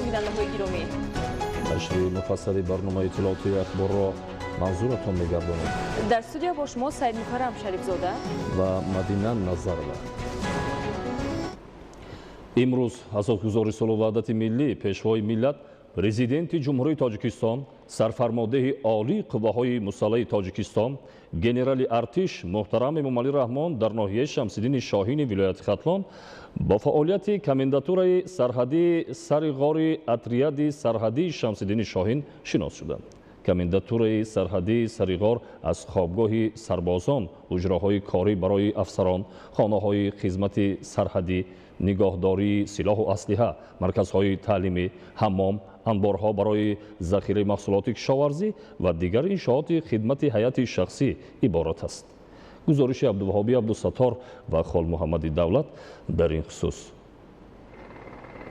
بیننده‌های گرامی، نشر مفصل برنامه اطلاعاتی اخبار را منظورتان می‌گردانیم. در استودیو با شما سید مکرم شریف زاده و مدینه نظرова. امروز اسосгузори солу ваҳдати миллӣ пешвои миллат президенти ҷумҳурии Тоҷикистон, сарфармондеҳи олии қувваҳои мусаллаҳи Тоҷикистон, генерали артиш муҳтарам Эмомалӣ Раҳмон дар ноҳияи Шамсиддини Шоҳини вилояти Хатлон бо фаъолияти комендатураи сарҳадии сари ғори отряди сарҳадии Шамсиддини Шоҳин шинос шуданд. комендатураи сарҳадии сари ғор аз хобгоҳи сарбозон, ҳуҷраҳои корӣ барои афсарон, хонаҳои хизмати сарҳадӣ, нигоҳдории силоҳу аслиҳа, марказҳои таълимӣ, ҳаммом, анборҳо барои захираи маҳсулоти кишоварзӣ ва дигар иншооти хидмати ҳайати шахсӣ иборат аст. гузориши Абдуваҳоби Абдусаттор ва Холмуҳаммади Давлат дар ин хусус.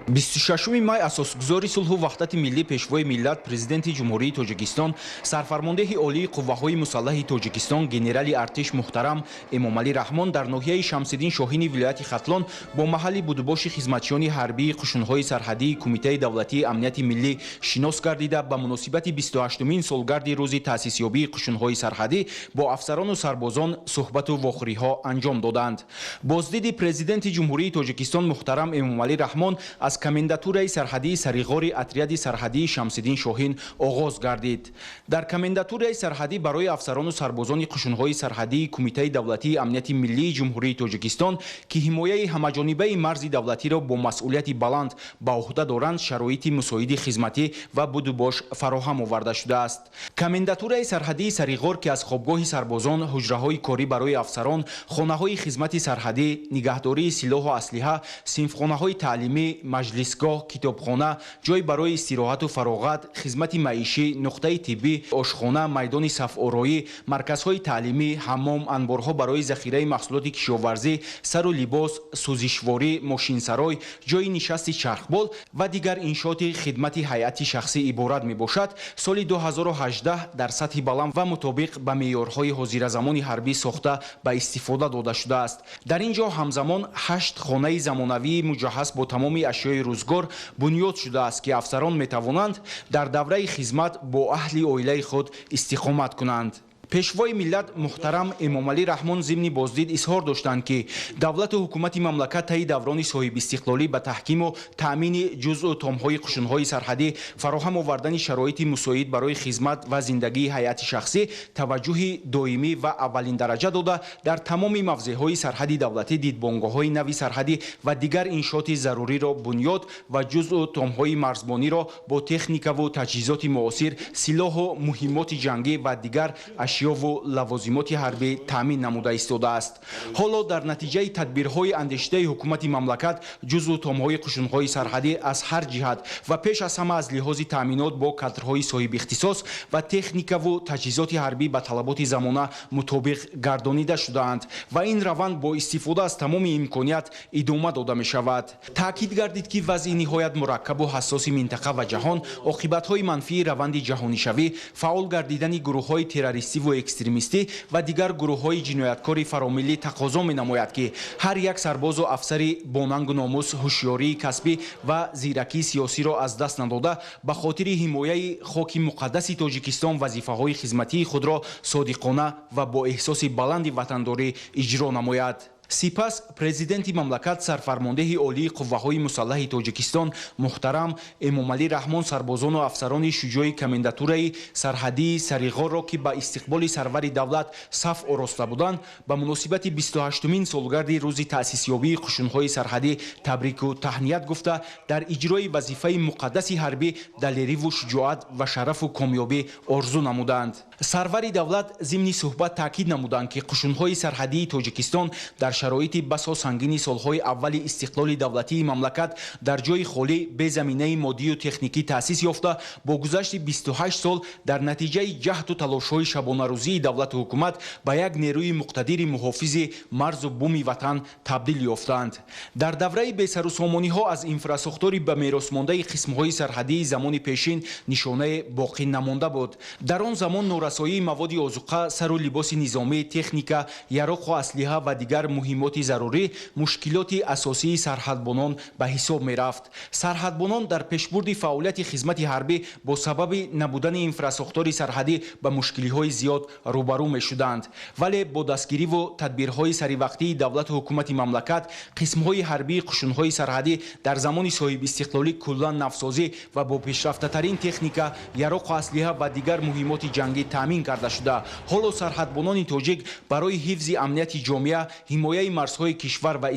26 май асосгузори сулҳу ваҳдати миллӣ пешвои миллат президенти ҷумҳурии Тоҷикистон, сарфармондеҳи олии қувваҳои мусаллаҳи Тоҷикистон генерали артиш муҳтарам Эмомалӣ Раҳмон дар ноҳияи Шамсиддин Шоҳини вилояти Хатлон бо маҳалли будубоши хизматчиёни ҳарбии қушунҳои сарҳадии Кумитаи давлатии амнияти миллӣ шинос гардида ба муносибати 28-мин солгарди рӯзи таъсисёбии қушунҳои сарҳадӣ бо афсарону сарбозон суҳбату вохӯриҳо анҷом доданд. Боздиди президенти ҷумҳурии Тоҷикистон муҳтарам Эмомалӣ Раҳмон аз комендатураи сарҳадии сариғори отряди сарҳадии Шамсиддин Шоҳин оғоз гардид. Дар комендатураи сарҳадӣ барои афсарону сарбозони қушунҳои сарҳадии Кумитаи давлатии амнияти миллии ҷумҳурии Тоҷикистон ки ҳимояи ҳамаҷонибаи марзи давлатиро бо масъулияти баланд ба уҳда доранд, шароити мусоиди хизматӣ ва будубош фароҳам оварда шудааст. Комендатураи сарҳадии сариғор ки аз хобгоҳи сарбозон, ҳуҷраҳои корӣ барои афсарон, хонаҳои хизмати сарҳадӣ, нигоҳдории силоҳу аслиҳа, синфхонаҳои таълимӣ, маҷлисгоҳ, китобхона, ҷой барои истироҳату фароғат, хизмати маишӣ, нуқтаи тиббӣ, ошхона, майдони сафороӣ, марказҳои таълимӣ, ҳаммом, анборҳо барои захираи маҳсулоти кишоварзӣ, сару либос, сӯзишворӣ, мошинсарой, ҷои нишасти чархбол ва дигар иншооти хидмати ҳайати шахсӣ иборат мебошад, соли 2018 дар сатҳи баланд ва мутобиқ ба меъёрҳои ҳозиразамони ҳарбӣ сохта ба истифода дода шудааст. дар ин ҷо ҳамзамон 8 хонаи замонавии муҷаҳҳаз бо тамоми ашёи рӯзгор бунёд шудааст ки афсарон метавонанд дар давраи хизмат бо аҳли оилаи худ истиқомат кунанд. пешвои миллат муҳтарам Эмомалӣ Раҳмон зимни боздид изҳор доштанд ки давлату ҳукумати мамлакат таи даврони соҳибистиқлолӣ ба таҳкиму таъмини ҷузъу томҳои қушунҳои сарҳадӣ, фароҳам овардани шароити мусоид барои хизмат ва зиндагии ҳайати шахсӣ таваҷҷӯҳи доимӣ ва аввалин дараҷа дода, дар тамоми мавзеъҳои сарҳади давлатӣ дидбонгоҳҳои нави сарҳадӣ ва дигар иншооти заруриро бунёд ва ҷузъу томҳои марзбониро бо техникаву таҷҳизоти муосир, силоҳу муҳимоти ҷангӣ ва дигар ашёву лавозимоти ҳарбӣ таъмин намуда истодааст. ҳоло дар натиҷаи тадбирҳои андешидаи ҳукумати мамлакат ҷузъу томҳои қушунҳои сарҳадӣ аз ҳар ҷиҳат ва пеш аз ҳама аз лиҳози таъминот бо кадрҳои соҳибихтисос ва техникаву таҷҳизоти ҳарбӣ ба талаботи замона мутобиқ гардонида шудаанд ва ин раванд бо истифода аз тамоми имконият идома дода мешавад. таъкид гардид ки вазъи ниҳоят мураккабу ҳассоси минтақа ва ҷаҳон, оқибатҳои манфии раванди ҷаҳонишавӣ, фаъол гардидани гурӯҳҳои террористӣ экстремистӣ ва дигар гурӯҳҳои ҷинояткори фаромиллӣ тақозо менамояд ки ҳар як сарбозу афсари бонангу номус ҳушёрии касбӣ ва зиракии сиёсиро аз даст надода, ба хотири ҳимояи хоки муқаддаси Тоҷикистон вазифаҳои хизматии худро содиқона ва бо эҳсоси баланди ватандорӣ иҷро намояд. сипас президенти мамлакат, сарфармондеҳи олии қувваҳои мусаллаҳи Тоҷикистон муҳтарам Эмомалӣ Раҳмон сарбозону афсарони шуҷои комендатураи сарҳадии сариғорро ки ба истиқболи сарвари давлат саф ороста буданд, ба муносибати 28-мин солгарди рӯзи таъсисёбии қушунҳои сарҳадӣ табрику таҳният гуфта, дар иҷрои вазифаи муқаддаси ҳарбӣ далериву шуҷоат ва шарафу комёбӣ орзу намуданд. сарвари давлат зимни суҳбат таъкид намуданд ки қушунҳои сарҳадии Тоҷикистон дар шароити басо сангини солҳои аввали истиқлоли давлатии мамлакат дар ҷои холӣ бе заминаи моддию техникӣ таъсис ёфта, бо гузашти 28 сол дар натиҷаи ҷаҳду талошҳои шабонарӯзии давлату ҳукумат ба як нерӯи муқтадири муҳофизи марзу буми ватан табдил ёфтанд. дар давраи бесарусомониҳо аз инфрасохтори ба меросмондаи қисмҳои сарҳадии замони пешин нишонае боқӣ намонда буд. дар он замон норасоии маводи озуқа, сару либоси низомӣ, техника, яроқу аслиҳа ва дигар муҳимоти зарурӣ мушкилоти асосии сарҳадбонон ба ҳисоб мерафт. Сарҳадбонон дар пешбурди фаъолияти хизмати ҳарбӣ бо сабаби набудани инфраструктури сарҳадӣ ба мушкилиҳои зиёд рӯбарӯ мешуданд. Вале бо дастгириву тадбирҳои саривақтии давлату ҳукумати мамлакат қисмҳои ҳарбии қушунҳои сарҳадӣ дар замони соҳибистиқлолӣ куллан навсозӣ ва бо пешрафтатарин техника, яроқу аслиҳа ва дигар муҳимоти ҷангӣ таъмин карда шуда, ҳоло сарҳадбонони тоҷик барои ҳифзи амнияти ҷомеа, ҳимояи марзҳои кишвар ва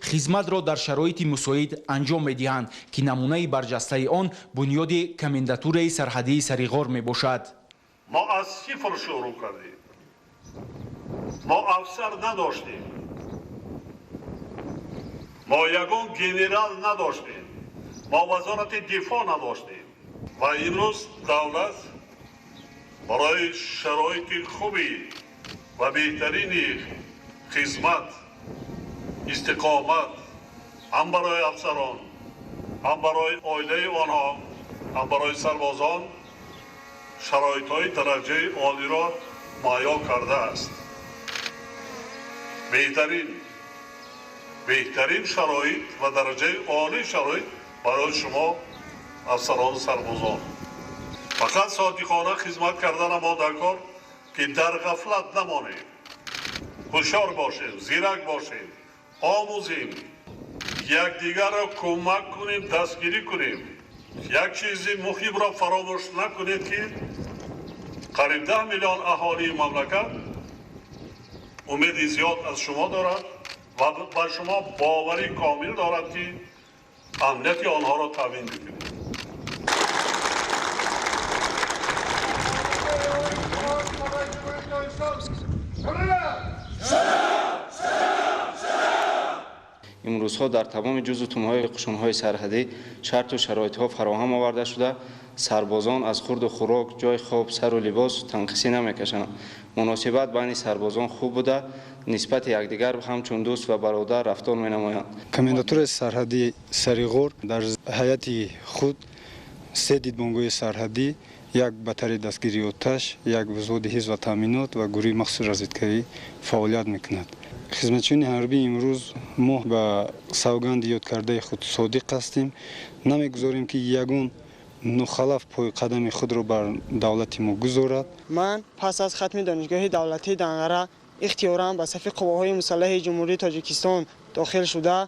хизматро дар шароити мусоид анҷом медиҳанд, ки намунаи барҷастаи он бунёди комендатураи сарҳадии Сариг'ор мебошад. мо аз сифр шурӯъ кардем. мо афсар надоштем. мо ягон генерал надоштем. мо вазорати дифоъ надоштем. ва имрӯз давлат барои шароити хуби ва беҳтарини хизмат, истиқомат ҳам барои афсарон, ҳам барои оилаи онҳо, ҳам барои сарбозон шароитҳои дараҷаи олиро муҳайё кардааст. беҳтарин шароит ва дараҷаи олии шароит барои шумо афсарону сарбозон. фақат содиқона хизмат карданамодан кор, ки дар ғафлат намонем. ҳушёр бошем, зирак бошем, омӯзем, якдигарро кӯмак кунем, дастгирӣ кунем. як чизи муҳимро фаромӯш накунед, ки қариб 10 миллион аҳолии мамлакат умеди зиёд аз шумо дорад ва ба шумо бовари комил дорад, ки амнияти онҳоро таъмин мекунед. имрӯзҳо дар тамоми ҷузу тумҳои қушунҳои сарҳадӣ шарту шароитҳо фароҳам оварда шуда, сарбозон аз хурду хӯрок, ҷои хоб, сару либос танқисӣ намекашанд. муносибат байни сарбозон хуб буда, нисбати якдигар ҳамчун дӯст ва бародар рафтор менамоянд. Комендатураи сарҳадии Сариг'ор дар ҳайати худ 3 дидбонгоҳи сарҳадӣ, як батари дастгирии оташ, як вузуди ҳифз ва таъминот ва гурӯҳи махсуси разведкавӣ фаъолият мекунад. хизматчиёни ҳарбӣ имрӯз мо ба савганди ёдкардаи худ содиқ ҳастем. намегузорем ки ягон нухалаф пои қадами худро бар давлати мо гузорад. ман пас аз хатми донишгоҳи давлатии Данғара ихтиёран ба сафи қувваҳои мусаллаҳи ҷумҳурии Тоҷикистон дохил шуда,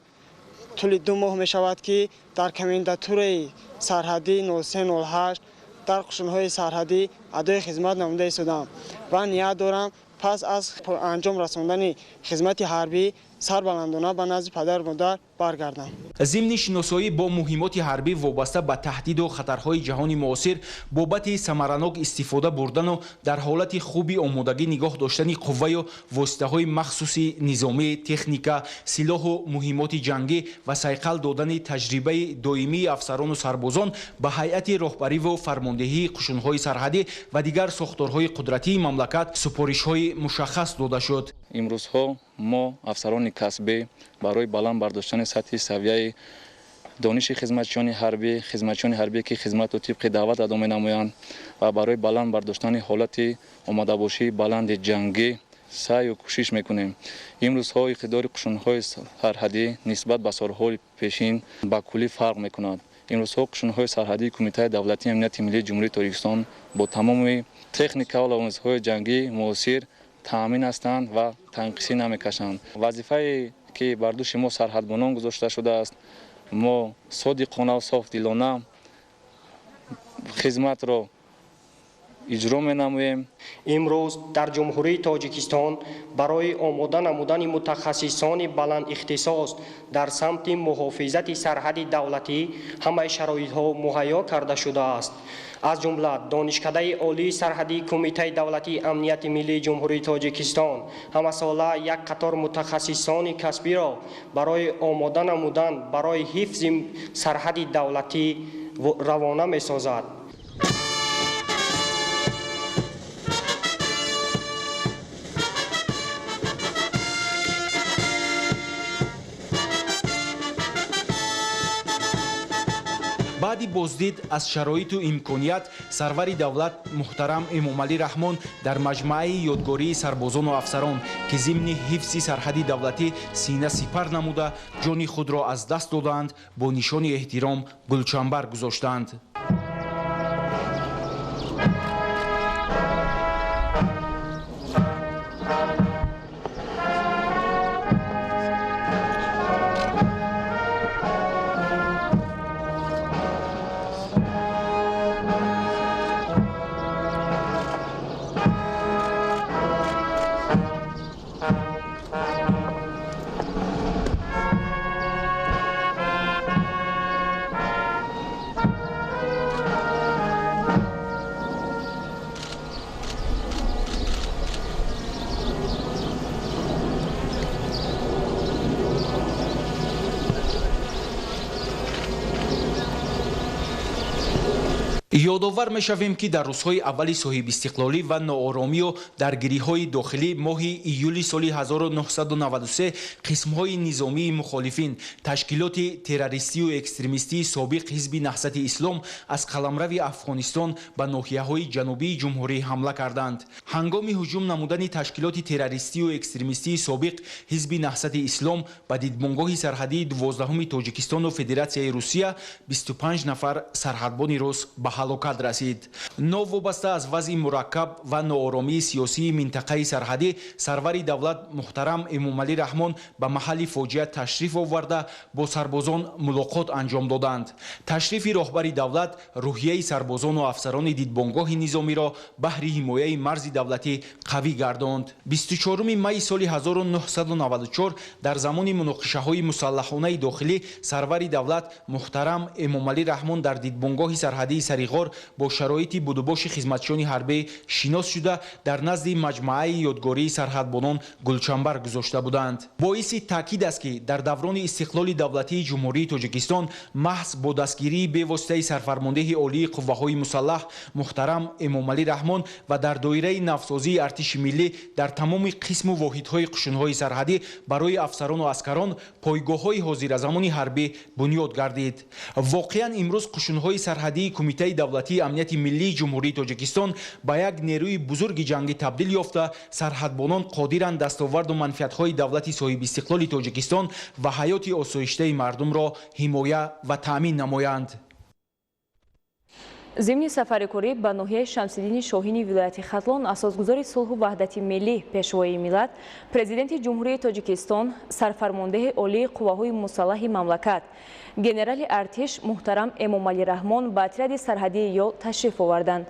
тӯли 2 моҳ мешавад ки дар комендатураи сарҳадӣ 0308 дар қушунҳои сарҳадӣ адои хизмат намуда истодам ва ният дорам пас аз анҷом расондани хизмати ҳарбӣ сарбаландона ба назди падару модар баргардам. зимни шиносоӣ бо муҳимоти ҳарбӣ вобаста ба таҳдиду хатарҳои ҷаҳони муосир бобати самаранок истифода бурдану дар ҳолати хуби омодагӣ нигоҳ доштани қувваю воситаҳои махсуси низомӣ, техника, силоҳу муҳимоти ҷангӣ ва сайқал додани таҷрибаи доимии афсарону сарбозон ба ҳайати роҳбариву фармондеҳии қушунҳои сарҳадӣ ва дигар сохторҳои қудратии мамлакат супоришҳои мушаххас дода шуд. имрӯзҳо мо афсарони касбӣ барои баланд бардоштани сатҳи савияи дониши хизматчиёни ҳарбӣ ки хизмату тибқи давлат адо менамоянд ва барои баланд бардоштани ҳолати омодабошии баланди ҷангӣ саъю кӯшиш мекунем. имрӯзҳо иқтидори қушунҳои сарҳадӣ нисбат ба солҳои пешин ба куллӣ фарқ мекунад. имрӯзҳо қушунҳои сарҳадии Кумитаи давлатии амнияти миллии ҷумҳурии Тоҷикистон бо тамоми техника ва лавозимҳои ҷангии муосир таъмин ҳастанд ва танқисӣ намекашанд. вазифае ки бар дӯши мо сарҳадбонон гузошта шудааст, мо содиқона софдилона хизматро иҷро менамоем. имрӯз дар ҷумҳурии Тоҷикистон барои омода намудани мутахассисони баландихтисос дар самти муҳофизати сарҳади давлатӣ ҳамаи шароитҳо муҳайё карда шудааст. аз ҷумла донишкадаи олии сарҳадии Кумитаи давлатии амнияти миллии ҷумҳурии Тоҷикистон ҳамасола як қатор мутахассисони касбиро барои омода намудан барои ҳифзи сарҳади давлатӣ равона месозад. баъди боздид аз шароиту имконият сарвари давлат муҳтарам эмомалӣ раҳмон дар маҷмӯаи ёдгории сарбозону афсарон ки зимни ҳифзи сарҳади давлатӣ сина сипар намуда ҷони худро аз даст доданд бо нишони эҳтиром гулчанбар гузоштанд. ёдовар мешавем ки дар рӯзҳои аввали соҳибистиқлолӣ ва нооромию даргириҳои дохилӣ моҳи июли соли 1993 қисмҳои низомии мухолифин ташкилоти террористию экстремистии собиқ ҳизби наҳсати ислом аз қаламрави афғонистон ба ноҳияҳои ҷанубии ҷумҳурӣ ҳамла карданд. ҳангоми ҳуҷум намудани ташкилоти террористию экстремистии собиқ ҳизби наҳсати ислом ба дидбонгоҳи сарҳадии 12 тоҷикистону федератсияи русия 25 нафар сарҳадбони рус ба ҳалокат расид. Новобаста аз вазъи мураккаб ва нооромии сиёсии минтақаи сарҳадӣ сарвари давлат муҳтарам Эмомалӣ Раҳмон ба маҳалли фоҷиа ташриф оварда бо сарбозон мулоқот анҷом доданд. Ташрифи роҳбари давлат рӯҳияи сарбозону афсарони дидбонгоҳи низомиро баҳри ҳимояи марзи давлатӣ қавӣ гардонд. 24 майи соли 1994 дар замони муноқишаҳои мусаллаҳонаи дохилӣ сарвари давлат муҳтарам Эмомалӣ Раҳмон дар дидбонгоҳи сарҳадии Саригъор бо шароити будубоши хизматчиёни ҳарбӣ шинос шуда дар назди маҷмӯаи ёдгории сарҳадбонон гулчанбар гузошта буданд. боиси таъкид аст ки дар даврони истиқлоли давлатии ҷумҳурии Тоҷикистон маҳз бо дастгирии бевоситаи сарфармондеҳи олии қувваҳои мусаллаҳ муҳтарам Эмомалӣ Раҳмон ва дар доираи навсозии артиши миллӣ дар тамоми қисму воҳидҳои қушунҳои сарҳадӣ барои афсарону аскарон пойгоҳҳои ҳозиразамони ҳарбӣ бунёд гардид. воқеан имрӯз қушунҳои сарҳадии кумитаи давлатии амнияти миллии ҷумҳурии Тоҷикистон ба як нерӯи бузурги ҷангӣ табдил ёфта сарҳадбонон қодиранд дастоварду манфиатҳои давлати соҳибистиқлоли Тоҷикистон ва ҳаёти осоиштаи мардумро ҳимоя ва таъмин намоянд. зимни сафари корӣ ба ноҳияи Шамсиддини Шоҳини вилояти Хатлон асосгузори сулҳу ваҳдати миллӣ пешвои миллат президенти ҷумҳурии Тоҷикистон сарфармондеҳи олии қувваҳои мусаллаҳи мамлакат генерали артиш муҳтарам Эмомалӣ Раҳмон ба отряди сарҳадии ёл ташриф оварданд.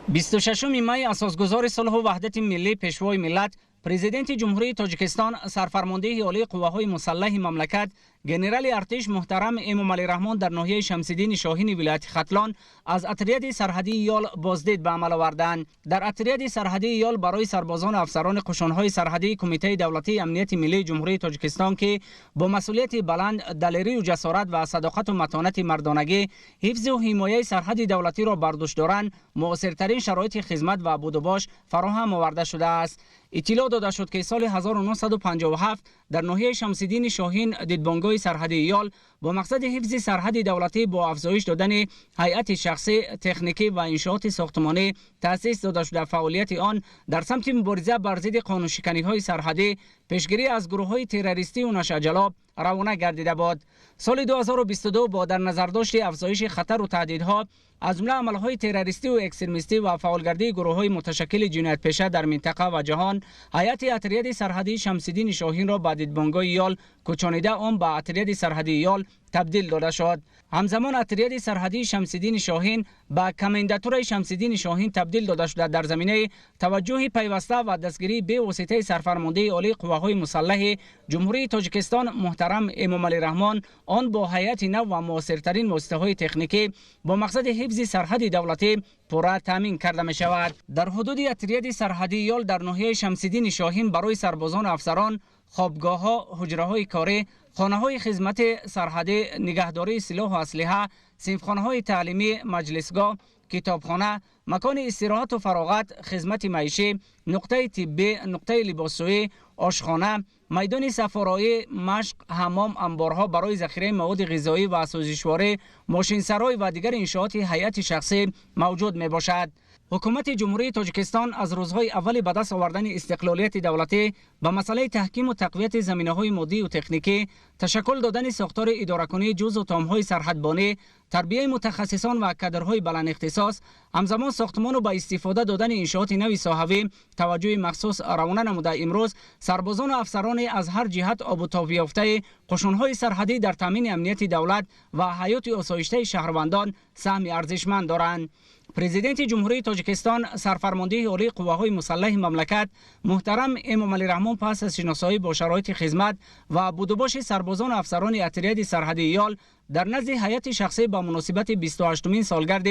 26 май асосгузори сулҳу ваҳдати миллӣ пешвои миллат президенти ҷумҳурии Тоҷикистон сарфармондеҳи олии қувваҳои мусаллаҳи мамлакат генерали артиш муҳтарам Эмомалӣ Раҳмон дар ноҳияи Шамсиддини Шоҳини вилояти Хатлон аз отряди сарҳадии ёл боздид ба амал оварданд. дар отряди сарҳадии ёл барои сарбозону афсарони қушунҳои сарҳадии кумитаи давлатии амнияти миллии ҷумҳурии Тоҷикистон ки бо масъулияти баланд далерию ҷасорат ва садоқату матонати мардонагӣ ҳифзу ҳимояи сарҳади давлатиро бар дӯш доранд муосиртарин шароити хизмат ва будубош фароҳам оварда шудааст. иттилоъ дода шуд ки соли 1957 дар ноҳияи Шамсиддини Шоҳин дидбонгоҳи сарҳадии ёл бо мақсади ҳифзи сарҳади давлатӣ бо афзоиш додани ҳайати шахсӣ, техникӣ ва иншооти сохтмонӣ таъсис дода шуда фаъолияти он дар самти мубориза бар зидди қонуншиканиҳои сарҳадӣ, пешгирӣ аз гурӯҳҳои террористию нашаҷалоб равона гардида буд. соли 2022 бо дар назардошти афзоиши хатару таҳдидҳо аз ҷумла амалҳои террористию экстремистӣ ва фаъолгардии гурӯҳҳои муташаккили ҷиноятпеша дар минтақа ва ҷаҳон ҳайати отряди сарҳадии Шамсиддини Шоҳинро ба дидбонгоҳи ёл кӯчонида он ба отряди сарҳадии ёл табдил дода шуд. ҳамзамон отряди сарҳадии Шамсиддини Шоҳин ба комендатураи Шамсиддини Шоҳин табдил дода шуда дар заминаи таваҷҷӯҳи пайваста ва дастгирии бевоситаи сарфармондеҳи олии қувваҳои мусаллаҳи ҷумҳурии Тоҷикистон муҳтарам Эмомалӣ Раҳмон он бо ҳайати нав ва муосиртарин воситаҳои техникӣ бо мақсади ҳифзи сарҳади давлатӣ пурра таъмин карда мешавад. дар ҳудуди отряди сарҳадии ёл дар ноҳияи Шамсиддини Шоҳин барои сарбозону афсарон хобгоҳҳо, ҳуҷраҳои корӣ, хонаҳои хизмати сарҳадӣ, нигаҳдории силоҳу аслиҳа, синфхонаҳои таълимӣ, маҷлисгоҳ, کتابخانه، مکان استراحت و فراغت، خدمت معیشی، نقطه طبی، نقطه لباسشویی، آشخانه، میدان سفارایی، مشق، حمام، انبارها برای ذخیره مواد غذایی و سازشواره، ماشینسرای و دیگر انشاءات هیئت شخصی موجود می باشد. حکومت جمهوری تاجیکستان از روزهای اول به دست آوردن استقلالیت دولتی به مسئله تحکیم و تقویت زمینه‌های مادی و تکنیکی، تشکل دادن ساختار اداره‌کنی جز و تام‌های سرحدبانی، تربیه متخصصان و کادرهای بلند اختصاص، همزمان ساختمان و با استفاده دادن انشاءات نوی صاحبی توجه مخصوص روانه نموده امروز سربازان و افسران از هر جهت آب و تاب یافته قشون‌های سرحدی در تامین امنیت دولت و حیات آسایشته شهروندان سهم ارزشمند دارند. پرزیدنت جمهوری تاجیکستان سرفرمانده عالی قواهای مسلح مملکت محترم امامعلی رحمان پس از شناسایی با شرایط خدمت و بودوباش سربازان و افسران اتریاد سرحدی ایال در نزد هیئت شخصی با مناسبت 28مین سالگرد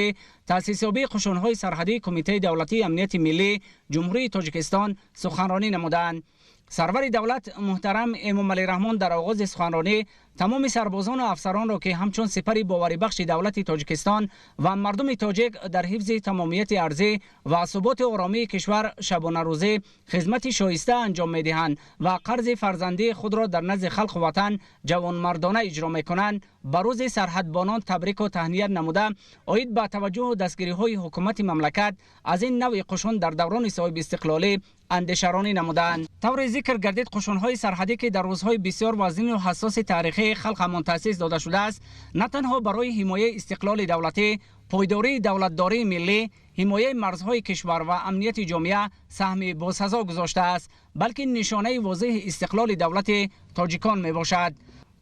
تأسیس یابی قشون‌های سرحدی کمیته دولتی امنیت ملی جمهوری تاجیکستان سخنرانی نمودند. سرور دولت محترم امامعلی رحمان در آغاز سخنرانی تمام سربازان و افسران را که همچون سپری باوری بخش دولت تاجیکستان و مردم تاجیک در حفظ تمامیت ارضی و ثبات آرامی کشور شبانه روزی خدمت شایسته انجام می‌دهند و قرض فرزندی خود را در نزد خلق وطن جوانمردانه اجرا می‌کنند، به روز سرحدبانان تبریک و تهنیت نموده اید به توجه و دستگیری‌های حکومت مملکت از این نوع قشون در دوران صاحب استقلالی اندیشه‌رانی نمودند. طور ذکر گردید قشون‌های سرحدی که در روزهای بسیار وزین و حساس تاریخی خلق همان تأسیس داده شده است، نه تنها برای حمایت استقلال دولتی، پایداری دولتداری ملی، حمایت مرزهای کشور و امنیت جامعه سهم باسزا گذاشته است، بلکه نشانه واضح استقلال دولت تاجیکان می باشد.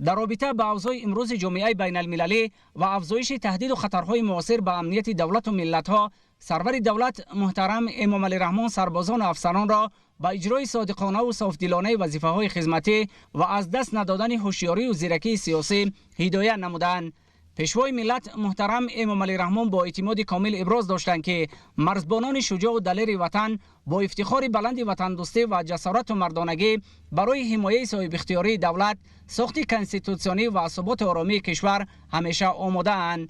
در رابطه با اوضاع امروز جامعه بین المللی و افزایش تهدید و خطرهای معاصر به امنیت دولت و ملت‌ها، سرور دولت محترم امامعلی رحمان سربازان و افسران را با اجرای صادقانه و صافدلانه وظیفه‌های خدمتی و از دست ندادن هوشیاری و زیرکی سیاسی هدایت نمودند. پیشوای ملت محترم امامعلی رحمان با اعتماد کامل ابراز داشتند که مرزبانان شجاع و دلیر وطن با افتخار بلند وطن دوستی و جسارت و مردانگی برای حمایت صاحب اختیاری دولت، ساخت کنستیتوسیونی و ثبات آرامی کشور همیشه آماده اند.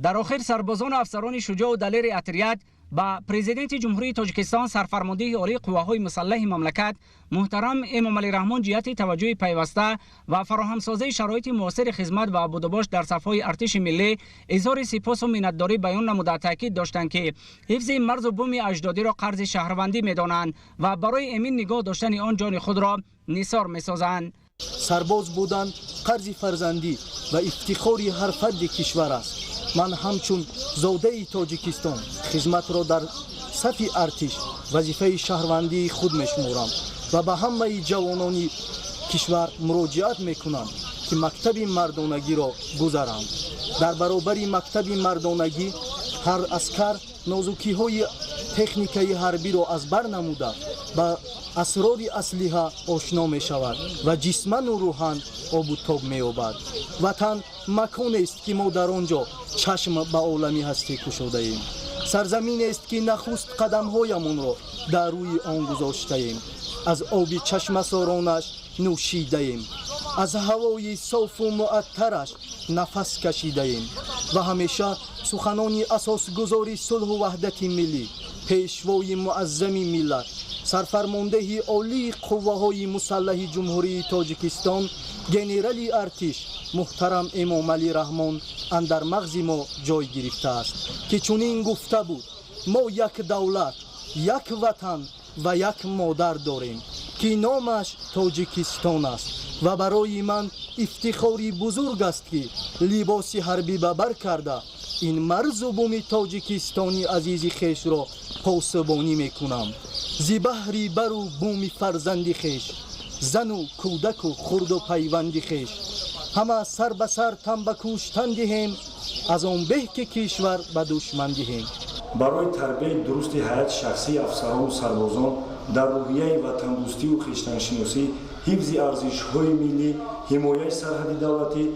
در آخر سربازان و افسران شجاع و دلیر اتریاد با پرزیدنت جمهوری تاجیکستان سرفرمانده عالی قواهای مسلح مملکت محترم امامعلی رحمان جهت توجه پیوسته و فراهمسازی شرایط معاصر خدمت و بودوباش در صفهای ارتش ملی اظهار سپاس و منتداری بیان نموده تاکید داشتند که حفظ مرز و بوم اجدادی را قرض شهروندی می‌دانند و برای امین نگاه داشتن آن جان خود را نثار می‌سازند. سرباز بودن قرض فرزندی و افتخاری هر فرد کشور است. من همچون زاده تاجیکستان خدمت را در صف ارتش وظیفه شهروندی خود میشمارم و به همه جوانان کشور مراجعت میکنم که مکتب مردانگی را گذرند. در برابر مکتب مردانگی هر اسکر نازکی های تکنیکی حربی را از بر نموده با اسرار اسلحه آشنا می شود و جسمن و روحان آب و تاب می یابد. وطن مکان است که ما در آنجا چشم به عالمی هستی گشوده ایم. سرزمین است که نخست قدم هایمان را در روی آن گذاشته ایم. از آب چشم سارانش نوشیده ایم. از هوای صاف و معطرش نفس کشیده ایم و همیشه سخنان اساسگذار صلح و وحدت ملی، پیشوای معظم ملت، سرفرمانده عالی قواهای مسلح جمهوری تاجیکستان گنرال ارتش محترم امامعلی رحمان اندر مغز ما جای گرفته است که چنین گفته بود: ما یک دولت، یک وطن و یک مادر داریم که نامش تاجیکستان است و برای من افتخاری بزرگ است که لباس حربی به بر کرده این مرز و بوم تاجیکستانی عزیز خیش را پاسبانی میکنم. زی بحری بر و بوم فرزند خیش، زن و کودک و خرد و پیوند خیش، همه سر به سر تن به کشتن دهیم، از آن به که کشور به دشمن دهیم. برای تربیت درست هیئت شخصی افسران و سربازان در روحیه وطن دوستی و خویشتنشناسی، حفظ ارزش‌های ملی، حمایت سرحد دولتی،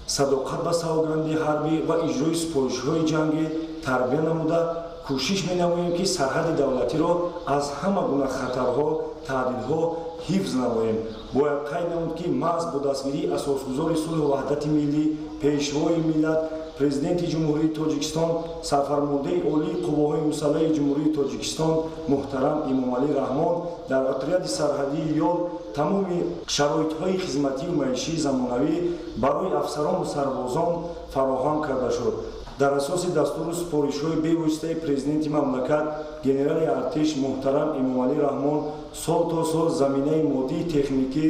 صداقت به سوگند حربی و اجرای سپایش‌های جنگی تربیت نموده کوشش می‌نماییم که سرحد دولتی را از همه گونه خطرها، تهدیدها حفظ نماییم. باید قید نمود که محض با دستگیری اساسگذار صلح و وحدت ملی، پیشوای ملت президенти ҷумҳурии тоҷикистон сарфармондаи олии қувваҳои мусаллаҳи ҷумҳурии тоҷикистон муҳтарам эмомалӣ раҳмон дар отряди сарҳадии ёл тамоми шароитҳои хизматию маишии замонавӣ барои афсарону сарбозон фароҳам карда шуд. дар асоси дастуру супоришҳои бевоситаи президенти мамлакат генерали артиш муҳтарам эмомалӣ раҳмон сол то сол заминаи моддии техникӣ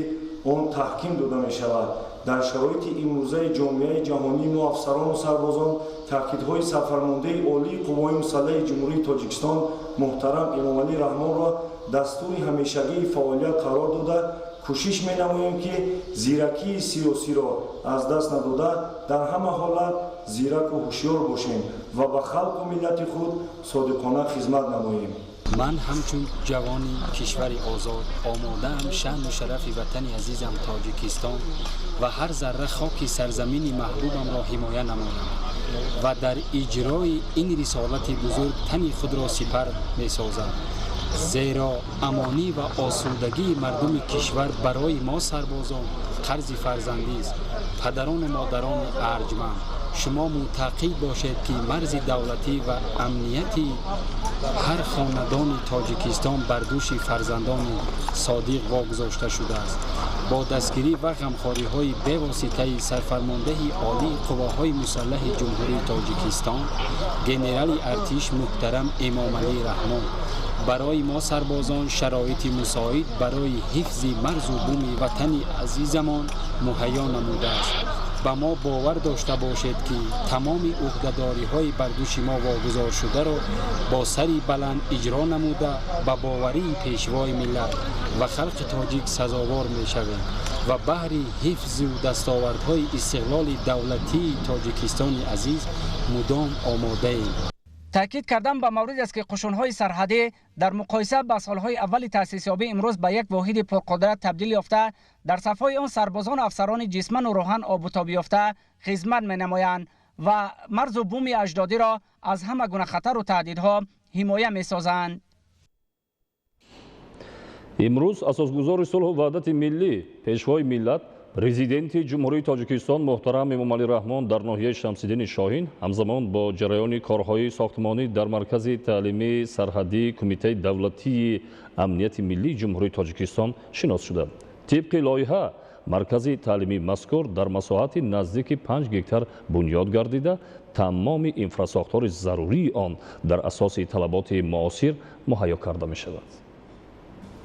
он таҳким дода мешавад. дар шароити имрӯзаи ҷомеаи ҷаҳонӣ мо афсарону сарбозон таъкидҳои сарфармондаи олии қувваҳои мусаллаҳи ҷумҳурии тоҷикистон муҳтарам эмомалӣ раҳмонро дастури ҳамешагии фаъолият қарор дода кӯшиш менамоем ки зиракии сиёсиро аз даст надода дар ҳама ҳолат зираку ҳушёр бошем ва ба халқу миллати худ содиқона хизмат намоем. من همچون جوانی کشور آزاد آماده‌ام شأن و شرف وطن عزیزم تاجیکستان و هر ذره خاک سرزمین محبوبم را حمایت نمایم و در اجرای این رسالت بزرگ تن خود را سپر می‌سازم. زیرا امانی و آسودگی مردم کشور برای ما سربازان قرض فرزندی است. پدران و مادران ارجمند، شما معتقد باشید که مرز دولتی و امنیتی هر خاندان تاجیکستان بر دوش فرزندان صادق واگذاشته شده است. با دستگیری و غمخوری‌های بی‌واسطه سرفرمانده عالی قواهای مسلح جمهوری تاجیکستان گنرال ارتش محترم امامعلی رحمان برای ما سربازان شرایط مساعد برای حفظ مرز و بوم وطن عزیزمان مهیا نموده است. با ما باور داشته باشید که تمام عهده‌داری‌های بر دوش ما واگذار شده را با سری بلند اجرا نموده با باوری پیشوای ملت و خلق تاجیک سزاوار می‌شویم و بهر حفظ و دستاوردهای استقلال دولتی تاجیکستان عزیز مدام آماده ایم. تاکید کردن به مورد است که قشون‌های سرحدی در مقایسه با سالهای اول تأسیس یابی امروز به یک واحد پرقدرت تبدیل یافته، در صفای آن سربازان و افسران جسمن و روحان آب و تاب یافته خدمت می‌نمایند و مرز و بوم اجدادی را از همه گونه خطر و تهدیدها حمایت می‌سازند. امروز اساسگزار صلح و وحدت ملی پیشوای ملت президенти ҷумҳурии тоҷикистон муҳтарам эмомалӣ раҳмон дар ноҳияи шамсиддини шоҳин ҳамзамон бо ҷараёни корҳои сохтмонӣ дар маркази таълимии сарҳадии кумитаи давлатии амнияти миллии ҷумҳурии тоҷикистон шинос шуданд. тибқи лоиҳа маркази таълимии мазкур дар масоҳати наздики 5 гектар бунёд гардида тамоми инфрасохтори зарурии он дар асоси талаботи муосир муҳайё карда мешавад.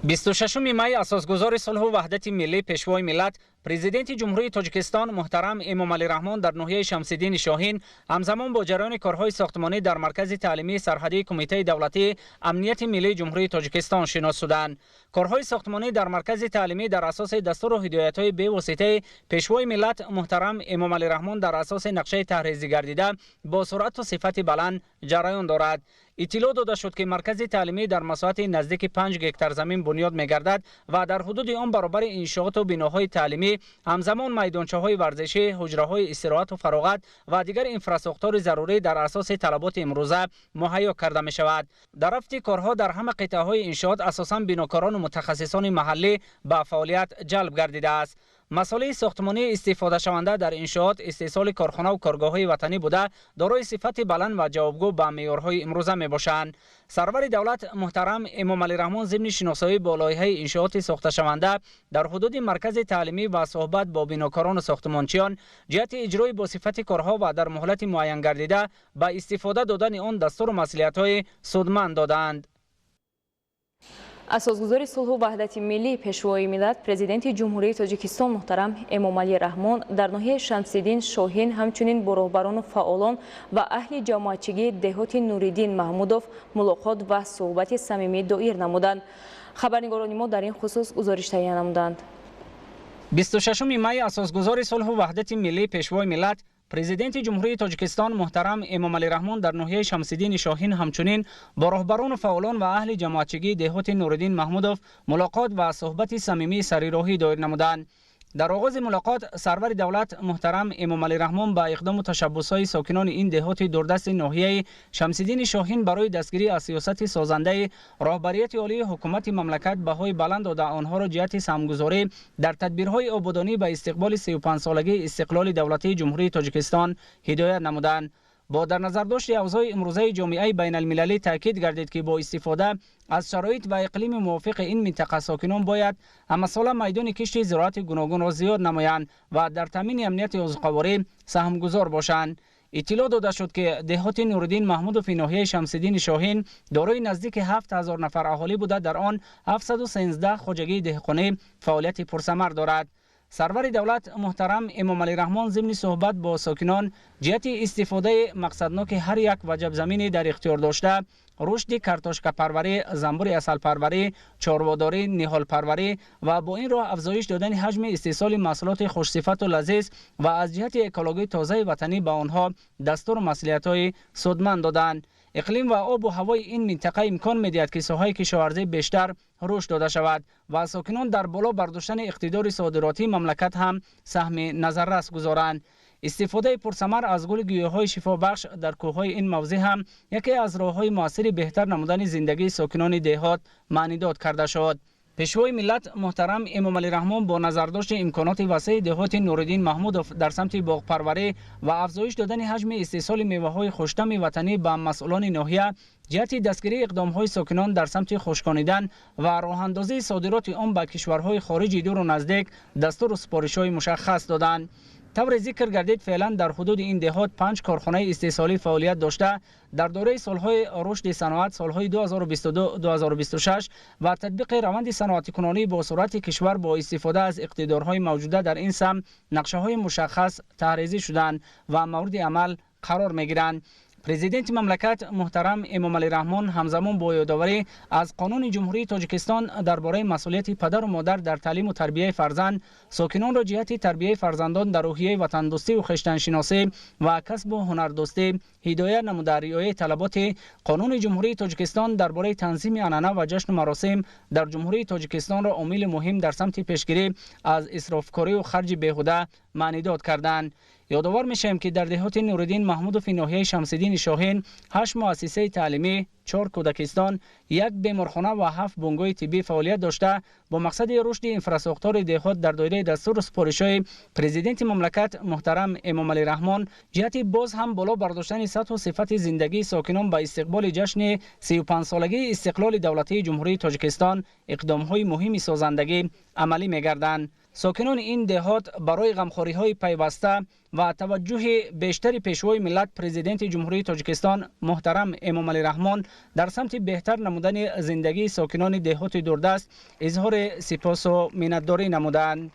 26 май اساسگزار صلح و وحدت ملی پیشوای ملت پرزیدنت جمهوری تاجیکستان محترم امامعلی رحمان در ناحیه شمس‌الدین شاهین همزمان با جریان کارهای ساختمانی در مرکز تعلیمی سرحدی کمیته دولتی امنیت ملی جمهوری تاجیکستان شناس شدند. کارهای ساختمانی در مرکز تعلیمی در اساس دستور و هدایت‌های بی‌واسطه پیشوای ملت محترم امامعلی رحمان در اساس نقشه طرح‌ریزی گردیده با سرعت و صفت بلند جریان دارد. اطلاع داده شد که مرکز تعلیمی در مساحت نزدیک 5 گکتار زمین بنیاد می‌گردد و در حدود آن برابر انشاءات و بناهای تعلیمی همزمان میدانچه‌های ورزشی، حجره‌های استراحت و فراغت و دیگر انفراستراکچور ضروری در اساس طلبات امروزه مهیا کرده می‌شود. در رفت کارها در همه قطعه‌های انشاءات اساساً بناکاران و متخصصان محلی به فعالیت جلب گردیده است. مسائل ساختمانی استفاده شونده در انشاءات استحصال کارخانه و کارگاه‌های وطنی بوده دارای صفت بلند و جوابگو به معیارهای امروزه میباشند. سرور دولت محترم امامعلی رحمان ضمن شناسایی با لایحه انشاءات ساخته شونده در حدود مرکز تعلیمی و صحبت با بناکاران و ساختمانچیان جهت اجرای با صفت کارها و در مهلت معین گردیده به استفاده دادن آن دستور و مسئولیت‌های سودمند دادند. اساسگزار صلح و وحدت ملی پیشوای ملت پرزیدنت جمهوری تاجیکستان محترم امامعلی رحمان در ناحیه شمس‌الدین شاهین همچنین با راهبران و فعالان و اهل جماعتچگی دهات نوریدین محمودوف ملاقات و صحبت صمیمی دایر نمودند. خبرنگاران ما در این خصوص گزارش تهیه نمودند. 26 مای اساسگزار صلح و وحدت ملی پیشوای ملت پرزیدنت جمهوری تاجیکستان محترم امامعلی رحمان در ناحیه شمس‌الدین شاهین همچنین با راهبران و فعالان و اهل جماعتچگی دهات نوریدین محمودوف ملاقات و صحبت صمیمی سریراهی دایر نمودند. در آغاز ملاقات سرور دولت محترم امام علی رحمان با اقدام و تشبس‌های ساکنان این دهات دوردست ناحیه شمس‌الدین شاهین برای دستگیری از سیاست سازنده راهبریت عالی حکومت مملکت بهای بلند داده آنها را جهت سهمگذاری در تدبیرهای آبادانی به استقبال 35 سالگی استقلال دولتی جمهوری تاجیکستان هدایت نمودند. با در نظر داشت اوضاع امروزه جامعه بین المللی تاکید گردید که با استفاده از شرایط و اقلیم موافق این منطقه ساکنان باید همساله میدان کشت زراعت گوناگون را زیاد نمایند و در تامین امنیت عضوقواری سهمگذار باشند. اطلاع داده شد که دهات نورالدین محمود فی ناحیه شمس‌الدین شاهین دارای نزدیک 7000 نفر اهالی بوده، در آن 713 خواجگی دهقانی فعالیت پرثمر دارد. سرور دولت محترم امام علی رحمان ضمن صحبت با ساکنان جهت استفاده مقصدناک هر یک وجب زمینی در اختیار داشته رشد کارتوشک پروری، زنبور عسل پروری، چارواداری، نهال پروری و با این راه افزایش دادن حجم استحصال محصولات خوشصفت و لذیذ و از جهت اکولوژی تازه وطنی به آنها دستور مسئولیت‌های سودمند دادند. اقلیم و آب و هوای این منطقه امکان می‌دهد که ساحه کشاورزی بیشتر رشد داده شود و ساکنان در بالا برداشتن اقتدار صادراتی مملکت هم سهم نظررس گذارند. استفاده پرثمر از گل گیاهای شفابخش در کوههای این موضع هم یکی از راه‌های موثر بهتر نمودن زندگی ساکنان دهات معنی داد کرده شد. پیشوای ملت محترم امام علی رحمان با نظرداشت امکانات وسیع دهات نورالدین محمود در سمت باغ پروری و افزایش دادن حجم استحصال میوه‌های خوش‌طعم وطنی به مسئولان ناحیه جهت دستگیری اقدام‌های ساکنان در سمت خشکانیدن و راه‌اندازی صادرات آن به کشورهای خارجی دور و نزدیک دستور و سپارش‌های مشخص دادند. طور ذکر گردید فعلا در حدود این دهات 5 کارخانه استحصالی فعالیت داشته در دوره سالهای رشد صنعت سالهای 2022-2026 و تطبیق روند صنعتی کنانی با سرعت کشور با استفاده از اقتدارهای موجوده در این سمت نقشه‌های مشخص طرحریزی شدند و مورد عمل قرار می‌گیرند. پرزیدنت مملکت محترم امام علی رحمان همزمان با یادآوری از قانون جمهوری تاجیکستان درباره مسئولیت پدر و مادر در تعلیم و تربیت فرزند ساکنان را جهت تربیت فرزندان در روحیه وطن دوستی و خویشتن شناسی و کسب و هنر دوستی هدایت نموده رعایت طلبات قانون جمهوری تاجیکستان درباره تنظیم عنعنه و جشن و مراسم در جمهوری تاجیکستان را عامل مهم در سمت پیشگیری از اسرافکاری و خرج بیهوده معنی داد کردند. یادآور میشیم که در دهات نورالدین محمود فی ناحیه شمس‌الدین شاهین 8 مؤسسه تعلیمی، 4 کودکستان، 1 بیمارخانه و 7 بنگاه طبی فعالیت داشته با مقصد رشد انفراستراکچور دهات در دایره دستور سپارش‌های پرزیدنت مملکت محترم امام علی رحمان جهت باز هم بالا برداشتن سطح و صفت زندگی ساکنان به استقبال جشن 35 سالگی استقلال دولتی جمهوری تاجیکستان اقدام‌های مهمی سازندگی عملی می‌گردند. ساکنان این دهات برای غمخوری‌های پیوسته و توجه بیشتری پیشوای ملت پرزیدنت جمهوری تاجیکستان محترم امام علی رحمان در سمت بهتر نمودن زندگی ساکنان دهات دوردست اظهار سپاس و منتداری نمودند.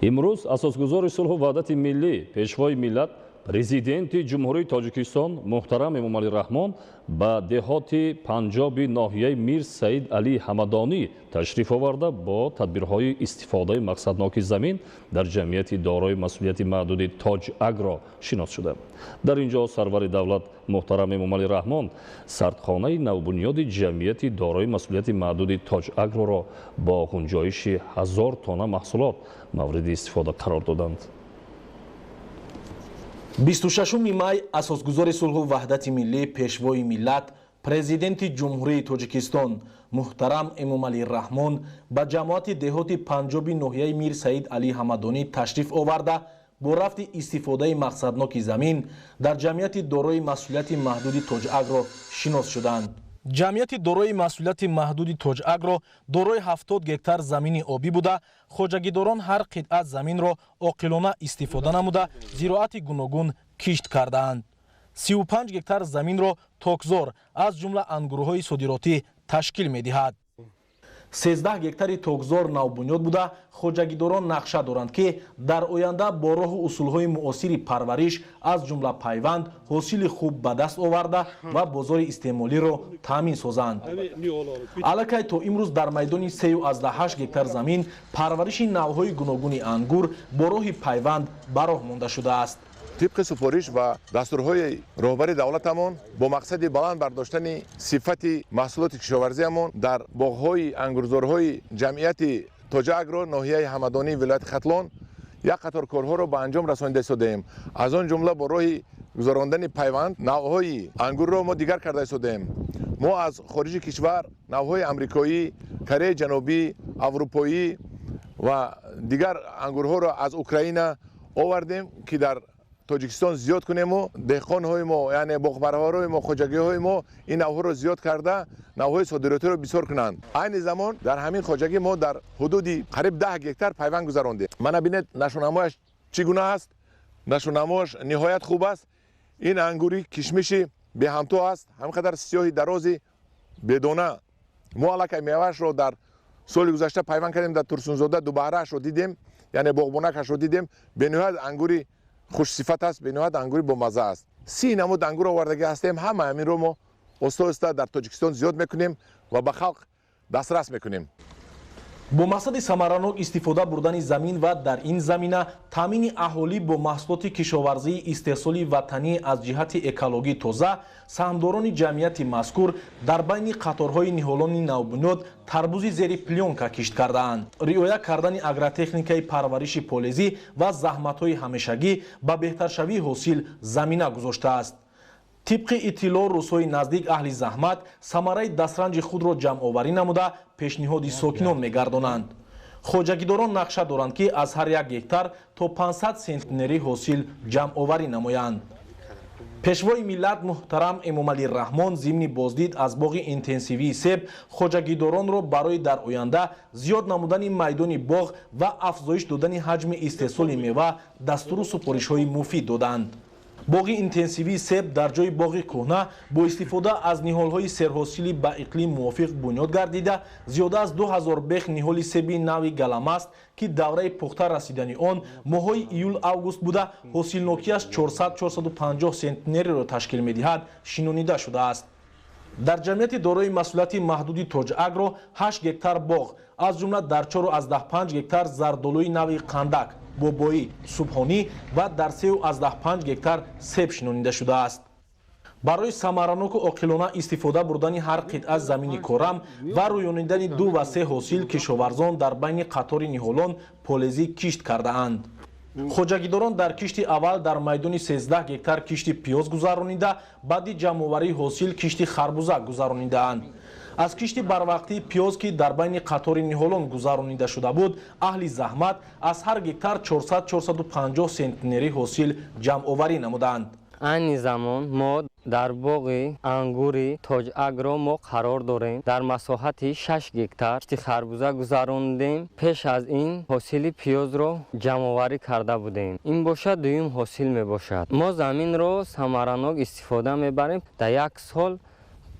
امروز اساسگزار صلح و وحدت ملی پیشوای ملت پرزیدنت جمهوری تاجیکستان محترم امام علی رحمان به دهات پنجاب ناحیه میر سعید علی حمدانی تشریف آورده با تدبیرهای استفاده مقصدناک زمین در جمعیت دارای مسئولیت محدود تاج اگرو شناس شده. در اینجا سرور دولت محترم امام علی رحمان سردخانه نوبنیاد جمعیت دارای مسئولیت محدود تاج اگرو را با گنجایش 1000 تن محصولات مورد استفاده قرار دادند. 26 مای اساسگزار صلح و وحدت ملی پیشوای ملت پرزیدنت جمهوری تاجیکستان محترم امام علی رحمان به جماعت دهات پنجاب ناحیه میر سعید علی حمدانی تشریف آورده با رفت استفاده مقصدناک زمین در جمعیت دارای مسئولیت محدود تاج اگرو شناس شدند. جمعیت دارای مسئولیت محدود تاج اگرو دارای 70 گکتار زمین آبی بوده، خواجگیداران هر قطعه زمین را عاقلانه استفاده نموده زراعت گوناگون کشت کردند. 35 گکتار زمین را تاکزار از جمله انگورهای صادراتی تشکیل می‌دهد. 13 گکتاری تاکزار نوبنیاد بوده، خواجگیداران نقشه دارند که در آینده با راه و اصولهای معاصر پرورش از جمله پیوند حاصل خوب به دست آورده و بازار استعمالی را تامین سازند. الکی تا امروز در میدان 3.8 گکتار زمین پرورش نوهای گوناگون انگور با راه پیوند به راه مانده شده است. طبق سفارش و دستورهای راهبری دولتمان با مقصد بلند برداشتن صفت محصولات کشاورزیمان در باغ‌های انگورزارهای جمعیت توجاگرو ناحیه همدانی ولایت ختلان یک قطار کارها رو به انجام رسانیده شدیم. از آن جمله با راه گذراندن پیوند نوهای انگور رو ما دیگر کرده شدیم. ما از خارج کشور نوهای امریکایی، کره جنوبی، اروپایی و دیگر انگورها رو از اوکراین آوردیم که در تاجیکستان زیاد کنیم و دهقان‌های ما یعنی باغبرهای ما، خواجگی‌های ما این نوها رو زیاد کرده نوهای صادراتی رو بسیار کنند. این زمان در همین خواجگی ما در حدودی قریب 10 گکتار پیوند گذراندیم. من ببینید نشونامه‌اش چگونه است. نشونامه‌اش نهایت خوب است. این انگوری کشمشی به همتو است، همینقدر سیاهی درازی بدونه. ما علاقه میوه‌اش رو در سال گذشته پیوند کردیم در ترسونزاده دوباره رو دیدیم، یعنی باغبانکش رو دیدیم. به نهایت انگوری خوش صفت است، به نهایت انگوری با مزه است. 30 نمود انگور آوردگی هستیم، همه همین رو ما آهسته در تاجیکستان زیاد میکنیم و به خلق دسترس میکنیم. با مقصد ثمرانок استفاده بردن زمین و در این زمینه تامین اهالی با محصولات کشاورزی استحصالی وطنی از جهت اکولوژی تازه، سهامداران جمعیت مذکور در بین قطارهای نهالان نوبنیاد تربوز زیر پلیونکا کشت کردند. رعایت کردن اگراتکنیکای پرورش پالایشی و زحمت‌های همیشگی به بهترشوی حاصل زمینه گذاشته است. طبق اطلاع روزهای نزدیک اهل زحمت ثمره دسترنج خود را جمع آوری نموده پیشنهاد ساکنان می‌گردانند. خواجگیداران نقشه دارند که از هر یک گکتار تا 500 سنتنری حاصل جمع آوری نمایند. پیشوای ملت محترم امامعلی رحمان ضمن بازدید از باغ اینتنسیوی سیب خواجگیداران را برای در آینده زیاد نمودن میدان باغ و افزایش دادن حجم استحصال میوه دستور سپارش‌های مفید دادند. باغ اینتنسیوی سیب در جای باغ کهنه با استفاده از نهال‌های سرحاصلی با اقلیم موافق بنیاد گردیده زیاده از 2000 بیخ نهال سیبی نوی گلم است که دوره پخته رسیدن آن ماه‌های ایول اوگوست بوده حاصلناکی‌اش 400-450 سنتنری را تشکیل می‌دهد شنونیده شده است. در جمعیت دارای مسئولیت محدودی توج اگرو 8 گکتار باغ از جمله در 4 از 5 گکتار زردالوی نوی قندک بابایی صبحانی و در 3 از 5 گکتار سیب شنونیده شده است. برای ثمرانок و عاقلانه استفاده بردن هر قطعه زمین کارم و رویانیدن 2 و 3 حاصل کشاورزان در بین قطار نهالان پالایشی کشت کرده اند. خواجگیداران در کشت اول در میدان 13 گکتار کشت پیاز گذرانیده بعد جمع‌آوری حاصل کشت خربوزه گذرانیده اند. از کشت بروقتی پیاز که در بین قطار نهالان گذرانیده شده بود اهل زحمت از هر گکتار 400-450 سنتنری حاصل جمع آوری نمودند. این زمان ما در باغ انگوری توج اگرو ما قرار داریم. در مساحت 6 گکتار خربوزه گذراندیم. پیش از این حاصل پیاز را جمع آوری کرده بودیم. این باشد دویم حاصل می باشد. ما زمین را ثمرانок استفاده میبریم. در یک سال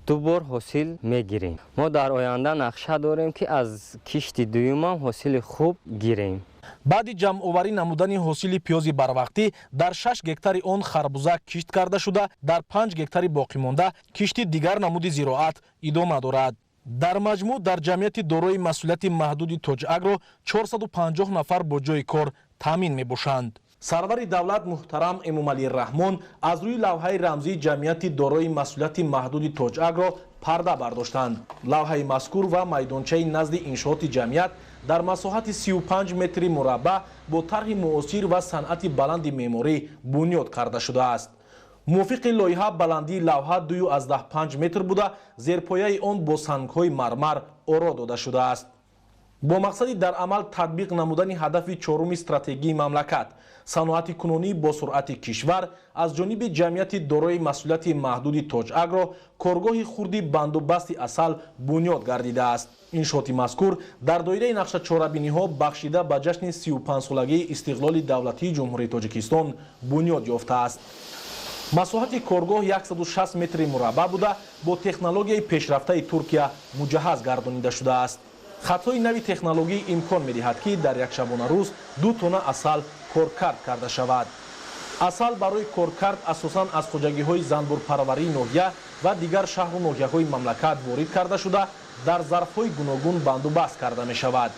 2 بار حاصل میگیریم. ما در آینده نقشه داریم که از کشت دوم هم حاصل خوب گیریم. بعد جمع آوری نمودن حاصل پیاز بروقتی در 6 گکتار آن خربوزه کشت کرده شده در 5 گکتار باقی مانده کشت دیگر نمود زراعت ادامه دارد. در مجموع در جمعیت دارای مسئولیت محدود توج اگرو 450 نفر با جای کار تامین میباشند. سرور دولت محترم امامعلی رحمان از روی لوحه رمزی جمعیت دارای مسئولیت محدود توج اگرو پرده برداشتند. لوحه مذکور و میدانچه نزد انشاءات جمعیت در مساحت 35 متر مربع با طرح معاصر و صنعت بلند معماری بنیاد کرده شده است. موافق لایحه بلندی لوحه 2.5 متر بوده زیرپایه آن با سنگ‌های مرمر آرا داده شده است. با مقصد در عمل تطبیق نمودن هدف 4 استراتژی مملکت صنعت کنونی با سرعت کشور از جانب جمعیت دارای مسئولیت محدود توج اگرو کارگاه خوردی بندوبست عسل بنیاد گردیده است. انشاءات مذکور در دایره نقشه چاره‌بینی‌ها بخشیده به جشن 35 سالگی استقلال دولتی جمهوری تاجیکستان بنیاد یافته است. مساحت کارگاه 160 متر مربع بوده با تکنولوژی پیشرفته ترکیه مجهز گردانیده شده است. خطای نوی تکنولوژی امکان می‌دهد که در یک شبانه روز 2 تن عسل کارکرد کرده شود. عسل برای کارکرد اساساً از خواجگی‌های زنبورپروری ناحیه و دیگر شهر و ناحیه‌های مملکت وارد کرده شده در ظرف‌های گوناگون بندوبست کرده می‌شود.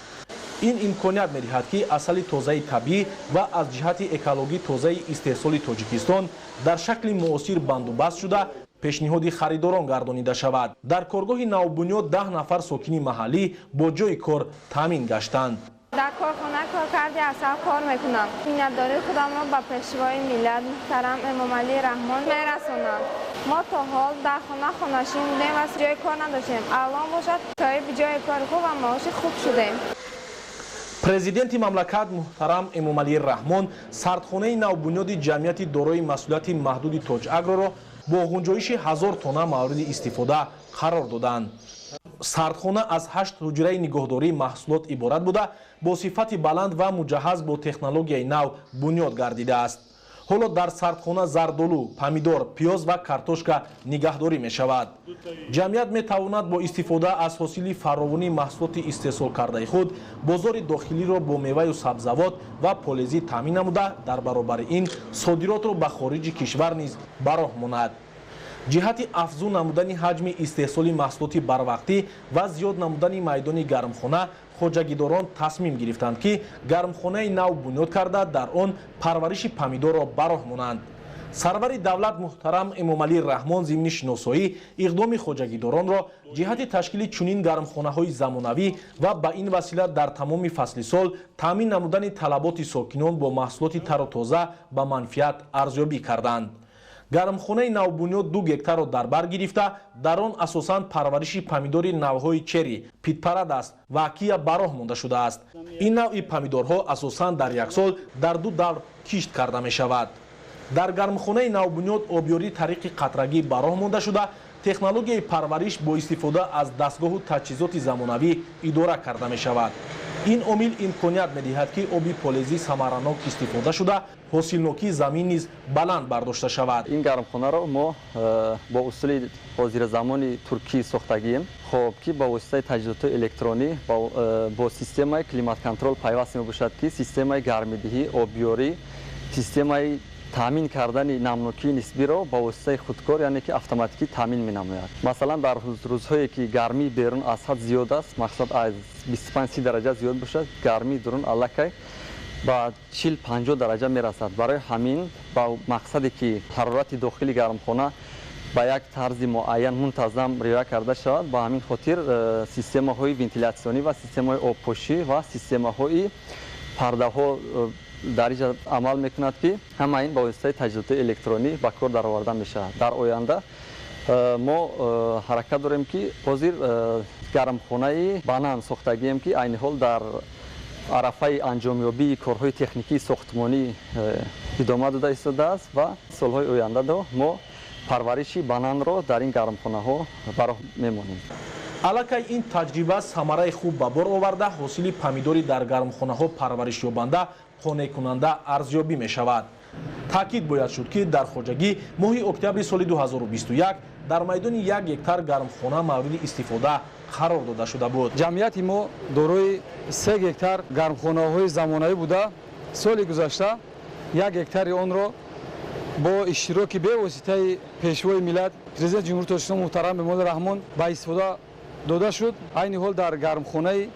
این امکانیت می‌دهد که عسل تازه طبیعی و از جهت اکولوژی تازه استحصال تاجیکستان در شکل معاصر بندوبست شده пешниҳоди харидорон гардонида шавад. дар коргоҳи навбунёд 10 нафар сокини маҳаллӣ бо ҷои кор таъмин гаштанд. در کارخانه کارکرد اصل کار میکنم. مینداری خودم را به پیشوای ملت محترم امام علی رحمان میرسونم. ما تا حال در خانه‌شی بودیم و جای کار نداشتیم. الان باشد که به جای کار خوب و معاش خوب شدیم. президенти мамлакат муҳтарам эмомалӣ раҳмон сардхонаи навбунёди ҷамъияти дорои масъулияти маҳдуди тоҷагроро бо ғунҷоиши 1000 тонна мавриди истифода қарор доданд. сардхона аз 8 ҳуҷраи нигоҳдории маҳсулот иборат буда бо сифати баланд ва муҷаҳҳаз бо технологияи нав бунёд гардидааст. ҳоло дар сардхона зардолу, помидор, пиёз ва картошка нигаҳдорӣ мешавад. ҷамъият метавонад бо истифода аз ҳосили фаровонии маҳсулоти истеҳсолкардаи худ бозори дохилиро бо меваю сабзавот ва полезӣ таъмин намуда дар баробари ин содиротро ба хориҷи кишвар низ ба роҳ монад. ҷиҳати афзун намудани ҳаҷми истеҳсоли маҳсулоти барвақтӣ ва зиёд намудани майдони гармхона хоҷагидорон тасмим гирифтанд ки гармхонаи нав бунёд карда дар он парвариши помидорро ба роҳ монанд. сарвари давлат муҳтарам эмомалӣ раҳмон зимни шиносоӣ иқдоми хоҷагидоронро ҷиҳати ташкили чунин гармхонаҳои замонавӣ ва ба ин васила дар тамоми фасли сол таъмин намудани талаботи сокинон бо маҳсулоти тару тоза ба манфиат арзёбӣ карданд. гармхонаи навбунёд 2 гектарро дар бар гирифта дар он асосан парвариши помидори навъҳои чери, питпарад аст ва кия ба роҳ монда шудааст. ин навъи помидорҳо асосан дар як сол дар 2 давр кишт карда мешавад. дар гармхонаи навбунёд обёрии тариқи қатрагӣ ба роҳ монда шуда технологияи парвариш бо истифода аз дастгоҳу таҷҳизоти замонавӣ идора карда мешавад. ин омил имконият медиҳад ки оби полезӣ самаранок истифода шуда ҳосилнокии замин низ баланд бардошта шавад. ин гармхонаро мо бо усули ҳозирзамони туркӣ сохтагием, хоб ки ба воситаи таҷҳизоти электронӣ бо системаи климат-контрол пайваст мебошад ки системаи гармидиҳӣ, обёрӣ, системаи таъмин кардани намнокии нисбиро ба воситаи худкор, яъне ки автоматикӣ таъмин менамояд. Масалан, дар рӯзҳое ки гармии берун аз ҳад зиёд аст, мақсад аз 25-30 дараҷа зиёд бошад, гармии дурун аллакай ба 40-50 дараҷа мерасад. барои ҳамин ба мақсаде ки ҳарорати дохили гармхона ба як тарзи муайян мунтазам риоя карда шавад, ба ҳамин хотир системаҳои вентилятсионӣ ва системаҳои обпошӣ ва системаҳои пардаҳо дар ин амал мекунад ки ҳама ин ба воситаи таҷҳизоти электронӣ ба кор дароварда мешавад. дар оянда мо ҳаракат дорем ки ҳозир гармхонаи банан сохтагием ки айни ҳол дар арафаи анҷомёбии корҳои техникии сохтмонӣ идома дода истодааст ва солҳои оянда мо парвариши бананро дар ин гармхонаҳо ба роҳ мемонем. аллакай ин таҷриба самараи хуб ба бор оварда ҳосили помидори дар гармхонаҳо парваришёбанда қонеъкунанда арзёбӣ мешавад. таъкид бояд шуд ки дар хоҷагӣ моҳи октябри соли 2021 дар майдони 1 гектар гармхона мавриди истифода қарор дода шуда буд. ҷамъияти мо дорои 3 гектар гармхонаҳои замонавӣ буда соли гузашта 1 гектари онро бо иштироки бевоситаи пешвои миллат президенти ҷумҳурии Тоҷикистон муҳтарам эмомалӣ раҳмон ба истифода дода шуд. айни ҳол дар гармхонаи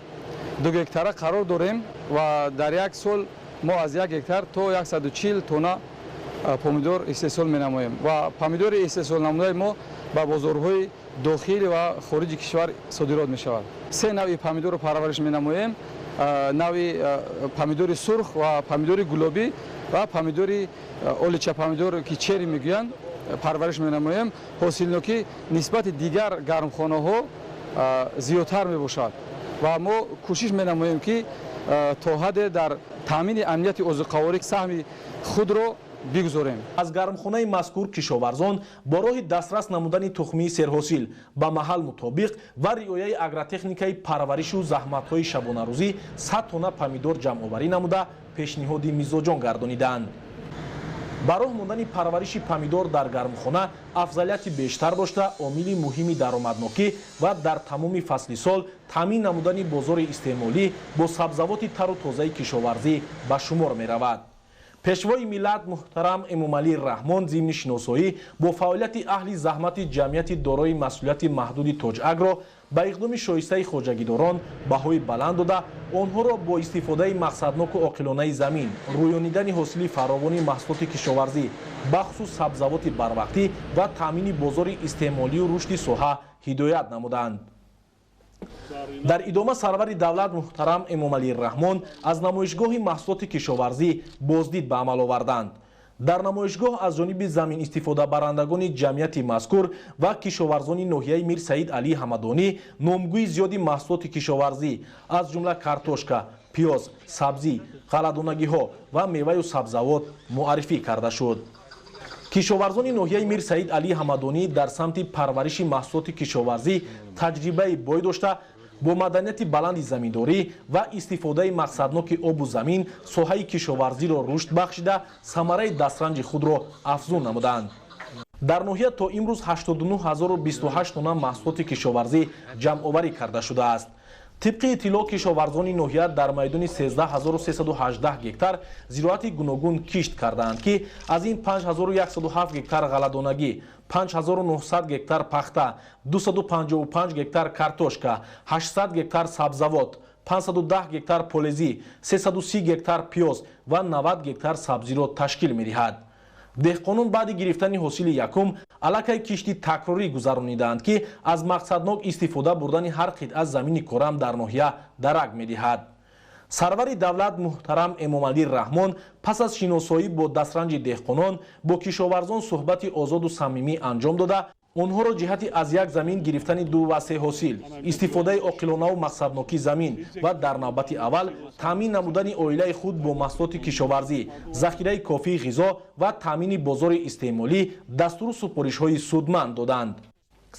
2 гектара қарор дорем ва дар як сол мо аз 1 гектар то 140 тонна помидор истеҳсол менамоем ва помидори истеҳсол намудаи мо ба бозорҳои дохилӣ ва хориҷи кишвар содирот мешавад. 3 навъи помидорро парвариш менамоем: навъи помидори сурх ва помидори гулобӣ ва помидори олича помидор ки чери мегӯянд парвариш менамоем. ҳосилнокӣ нисбати дигар гармхонаҳо зиёдтар мебошад ва мо кӯшиш менамоем ки то ҳадде дар таъмини амнияти озуқаворӣ саҳми худро бигузорем. аз гармхонаи мазкур кишоварзон бо роҳи дастрас намудани тухмии серҳосил ба маҳал мутобиқ ва риояи агротехникаи парваришу заҳматҳои шабонарӯзӣ 100 тонна помидор ҷамъоварӣ намуда пешниҳоди мизоҷон гардонидаанд. ба роҳ мондани парвариши помидор дар гармхона афзалияти бештар дошта омили муҳими даромаднокӣ ва дар тамоми фасли сол таъмин намудани бозори истеъмолӣ бо сабзавоти тару тозаи кишоварзӣ ба шумор меравад. пешвои миллат муҳтарам эмомалӣ раҳмон зимни шиносоӣ бо фаъолияти аҳли заҳмати ҷамъияти дорои масъулияти маҳдуди тоҷагро ба иқдоми шоистаи хоҷагидорон баҳои баланд дода онҳоро бо истифодаи мақсадноку оқилонаи замин рӯёнидани ҳосили фаровони маҳсулоти кишоварзӣ бахусус сабзавоти барвақтӣ ва таъмини бозори истеъмолию рушди соҳа ҳидоят намуданд. дар идома сарвари давлат муҳтарам эмомалӣ раҳмон аз намоишгоҳи маҳсулоти кишоварзӣ боздид ба амал оварданд. дар намоишгоҳ аз ҷониби заминистифодабарандагони ҷамъияти мазкур ва кишоварзони ноҳияи мир саид алӣ ҳамадонӣ номгӯи зиёди маҳсулоти кишоварзӣ аз ҷумла картошка, пиёз, сабзӣ, ғалладонагиҳо ва меваю сабзавот муаррифӣ карда шуд. кишоварзони ноҳияи мир саид алӣ ҳамадонӣ дар самти парвариши маҳсулоти кишоварзӣ таҷрибаи бой дошта бо маданияти баланди заминдорӣ ва истифодаи мақсадноки обу замин соҳаи кишоварзиро рушд бахшида самараи дастранҷи худро афзун намуданд. дар ноҳия то имрӯз 89028 тонна маҳсулоти кишоварзӣ ҷамъоварӣ карда шудааст. тибқи иттилоъ кишоварзони ноҳия дар майдони 13318 гектар зироати гуногун кишт кардаанд ки аз ин 5107 гектар ғалладонагӣ, 5900 гектар пахта, 255 гектар картошка, 800 гектар сабзавот, 510 гектар полезӣ, 330 гектар пиёз ва 90 гектар сабзиро ташкил медиҳад. деҳқонон баъди гирифтани ҳосили якум аллакай кишти такрорӣ гузаронидаанд ки аз мақсаднок истифода бурдани ҳар қитъа замини корам дар ноҳия дарак медиҳад. сарвари давлат муҳтарам эмомалӣ раҳмон пас аз шиносоӣ бо дастранҷи деҳқонон бо кишоварзон суҳбати озоду самимӣ анҷом дода онҳоро ҷиҳати аз як замин гирифтани ду ва се ҳосил, истифодаи оқилонаву мақсаднокии замин ва дар навбати аввал таъмин намудани оилаи худ бо маҳсулоти кишоварзӣ, захираи кофии ғизо ва таъмини бозори истеъмолӣ дастуру супоришҳои судманд доданд.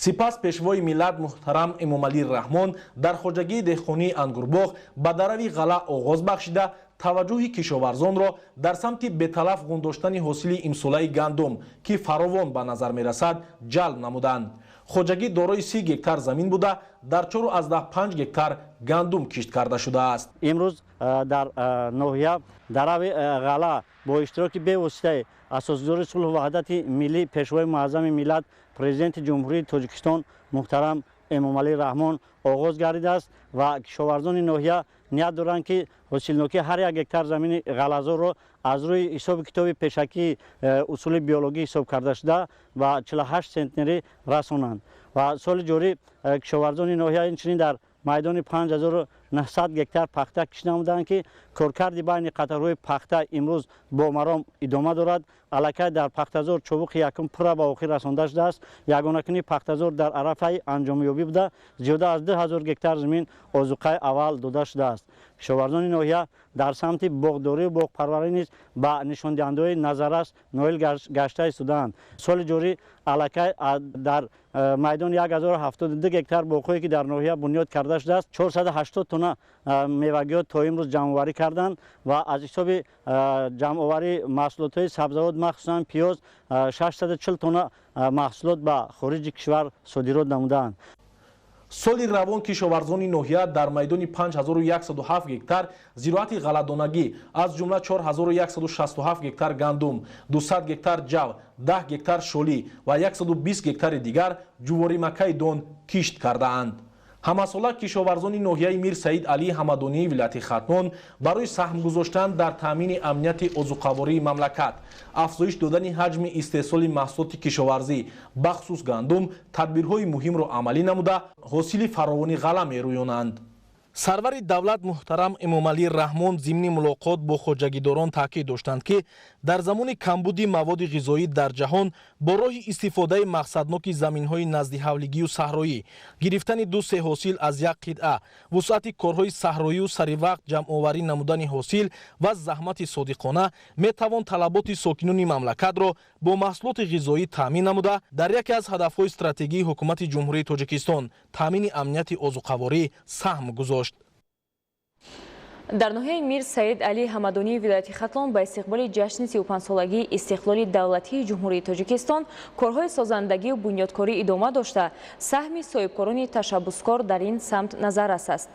сипас пешвои миллат муҳтарам эмомалӣ раҳмон дар хоҷагии деҳқонии ангурбоғ ба дарави ғала оғоз бахшида таваҷҷӯҳи кишоварзонро дар самти беталаф ғундоштани ҳосили имсолаи гандум ки фаровон ба назар мерасад ҷалб намуданд. хоҷагӣ дорои 30 гектар замин буда дар 4,5 гектар гандум кишт карда шудааст. имрӯз дар ноҳия дарави ғала бо иштироки бевоситаи асосгузори сулҳу ваҳдати миллӣ пешвои муаззами миллат президенти ҷумҳурии тоҷикистон муҳтарам эмомалӣ раҳмон оғоз гардидааст ва кишоварзони ноҳия ният доранд ки ҳосилнокии ҳар як гектар замини ғалазорро аз рӯи ҳисоби китоби пешакии усули биологӣ ҳисоб карда шуда ба 48 центнерӣ расонанд ва соли ҷорӣ кишоварзони ноҳия инчунин дар майдони 5900 гектар пахта кишт намуданд ки коркарди байни қатарҳои пахта имрӯз бо маром идома дорад. аллакай дар пахтазор чобуқи якум пурра ба охир расонда шудааст. ягонакуни пахтазор дар арафаи анҷомёбӣ буда зиёда аз 2000 гектар замин озуқаи аввал дода шудааст. кишоварзони ноҳия дар самти боғдорию боғпарварӣ низ ба нишондиҳандаҳои назаррас ноил гашта истодаанд. соли ҷорӣ аллакай дар майдони 1072 гектар боғҳое ки дар ноҳия бунёд карда шудааст 480 тонна мевагиёт то имрӯз ҷамъоварӣ карданд ва аз ҳисоби ҷамъоварии маҳсулотҳои сабзавот махсусан пиёз 640 тонна маҳсулот ба хориҷи кишвар содирот намудаанд. соли равон кишоварзони ноҳия дар майдони 5107 гектар зироати ғалладонагӣ аз ҷумла 4167 гектар гандум, 200 гектар ҷав, 10 гектар шолӣ ва 120 гектари дигар ҷуворимакаи дон кишт кардаанд. ҳамасола кишоварзони ноҳияи мир саид алӣ ҳамадонии вилояти хатнон барои саҳм гузоштан дар таъмини амнияти озуқавории мамлакат, афзоиш додани ҳаҷми истеҳсоли маҳсулоти кишоварзӣ бахусус гандум тадбирҳои муҳимро амалӣ намуда ҳосили фаровони ғала мерӯёнанд. сарвари давлат муҳтарам эмомалӣ раҳмон зимни мулоқот бо хоҷагидорон таъкид доштанд ки дар замони камбуди маводи ғизоӣ дар ҷаҳон бо роҳи истифодаи мақсадноки заминҳои назди ҳавлигию саҳроӣ, гирифтани ду-се ҳосил аз як қитъа, вусъати корҳои саҳроию саривақт ҷамъоварӣ намудани ҳосил ва заҳмати содиқона метавон талаботи сокинони мамлакатро бо маҳсулоти ғизоӣ таъмин намуда дар яке аз ҳадафҳои стратегии ҳукумати ҷумҳурии тоҷикистон таъмини амнияти озуқаворӣ саҳм гузошт. дар ноҳияи Мир Саид Али Ҳамадонии вилояти Хатлон ба истиқболи ҷашни 35-солагии истиқлоли давлатии Ҷумҳурии Тоҷикистон корҳои созандагию бунёдкорӣ идома дошта, саҳми соҳибкорони ташаббускор дар ин самт назаррас аст.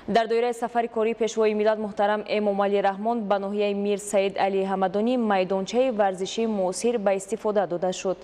дар доираи сафари кории пешвои миллат муҳтарам Эмомалӣ Раҳмон ба ноҳияи Мир Саид Али Ҳамадонӣ майдончаи варзишии муосир ба истифода дода шуд.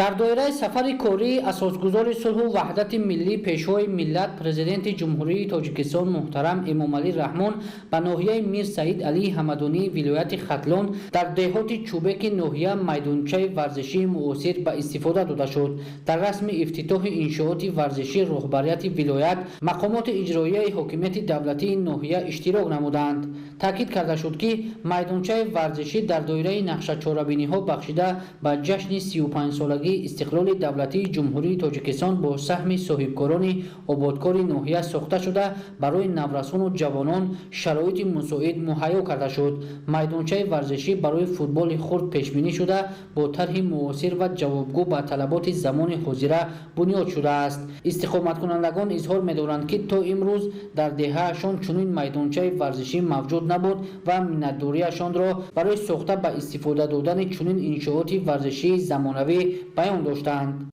дар доираи сафари кории асосгузори сулҳу ваҳдати миллӣ пешвои миллат президенти ҷумҳурии Тоҷикистон муҳтарам Эмомалӣ Раҳмон ба ноҳияи Мир Саид Алии Ҳамадонии вилояти Хатлон дар деҳоти Чӯбеки ноҳия майдончаи варзишии муосир ба истифода дода шуд. дар расми ифтитоҳи иншооти варзишӣ роҳбарияти вилоят, мақомоти иҷроияи ҳокимияти давлатии ноҳия иштирок намуданд. таъкид карда шуд ки майдончаи варзишӣ дар доираи нақшачорабиниҳо бахшида ба ҷашни 35-солаги استقلال دولتی جمهوری تاجیکستان با سهم صاحبکاران آبادکار ناحیه ساخته شده برای نورسان و جوانان شرایط مساعد مهیا کرده شد. میدانچه ورزشی برای فوتبال خرد پیش بینی شده با طرح معاصر و جوابگو به طلبات زمان حاضره بنیاد شده است. استقامت کنندگان اظهار می‌دارند که تا امروز در دهه‌شان چنین میدانچه ورزشی موجود نبود و منتداریشان را برای ساخته به استفاده دادن چنین انشاءات ورزشی زمانوی بیان داشتند.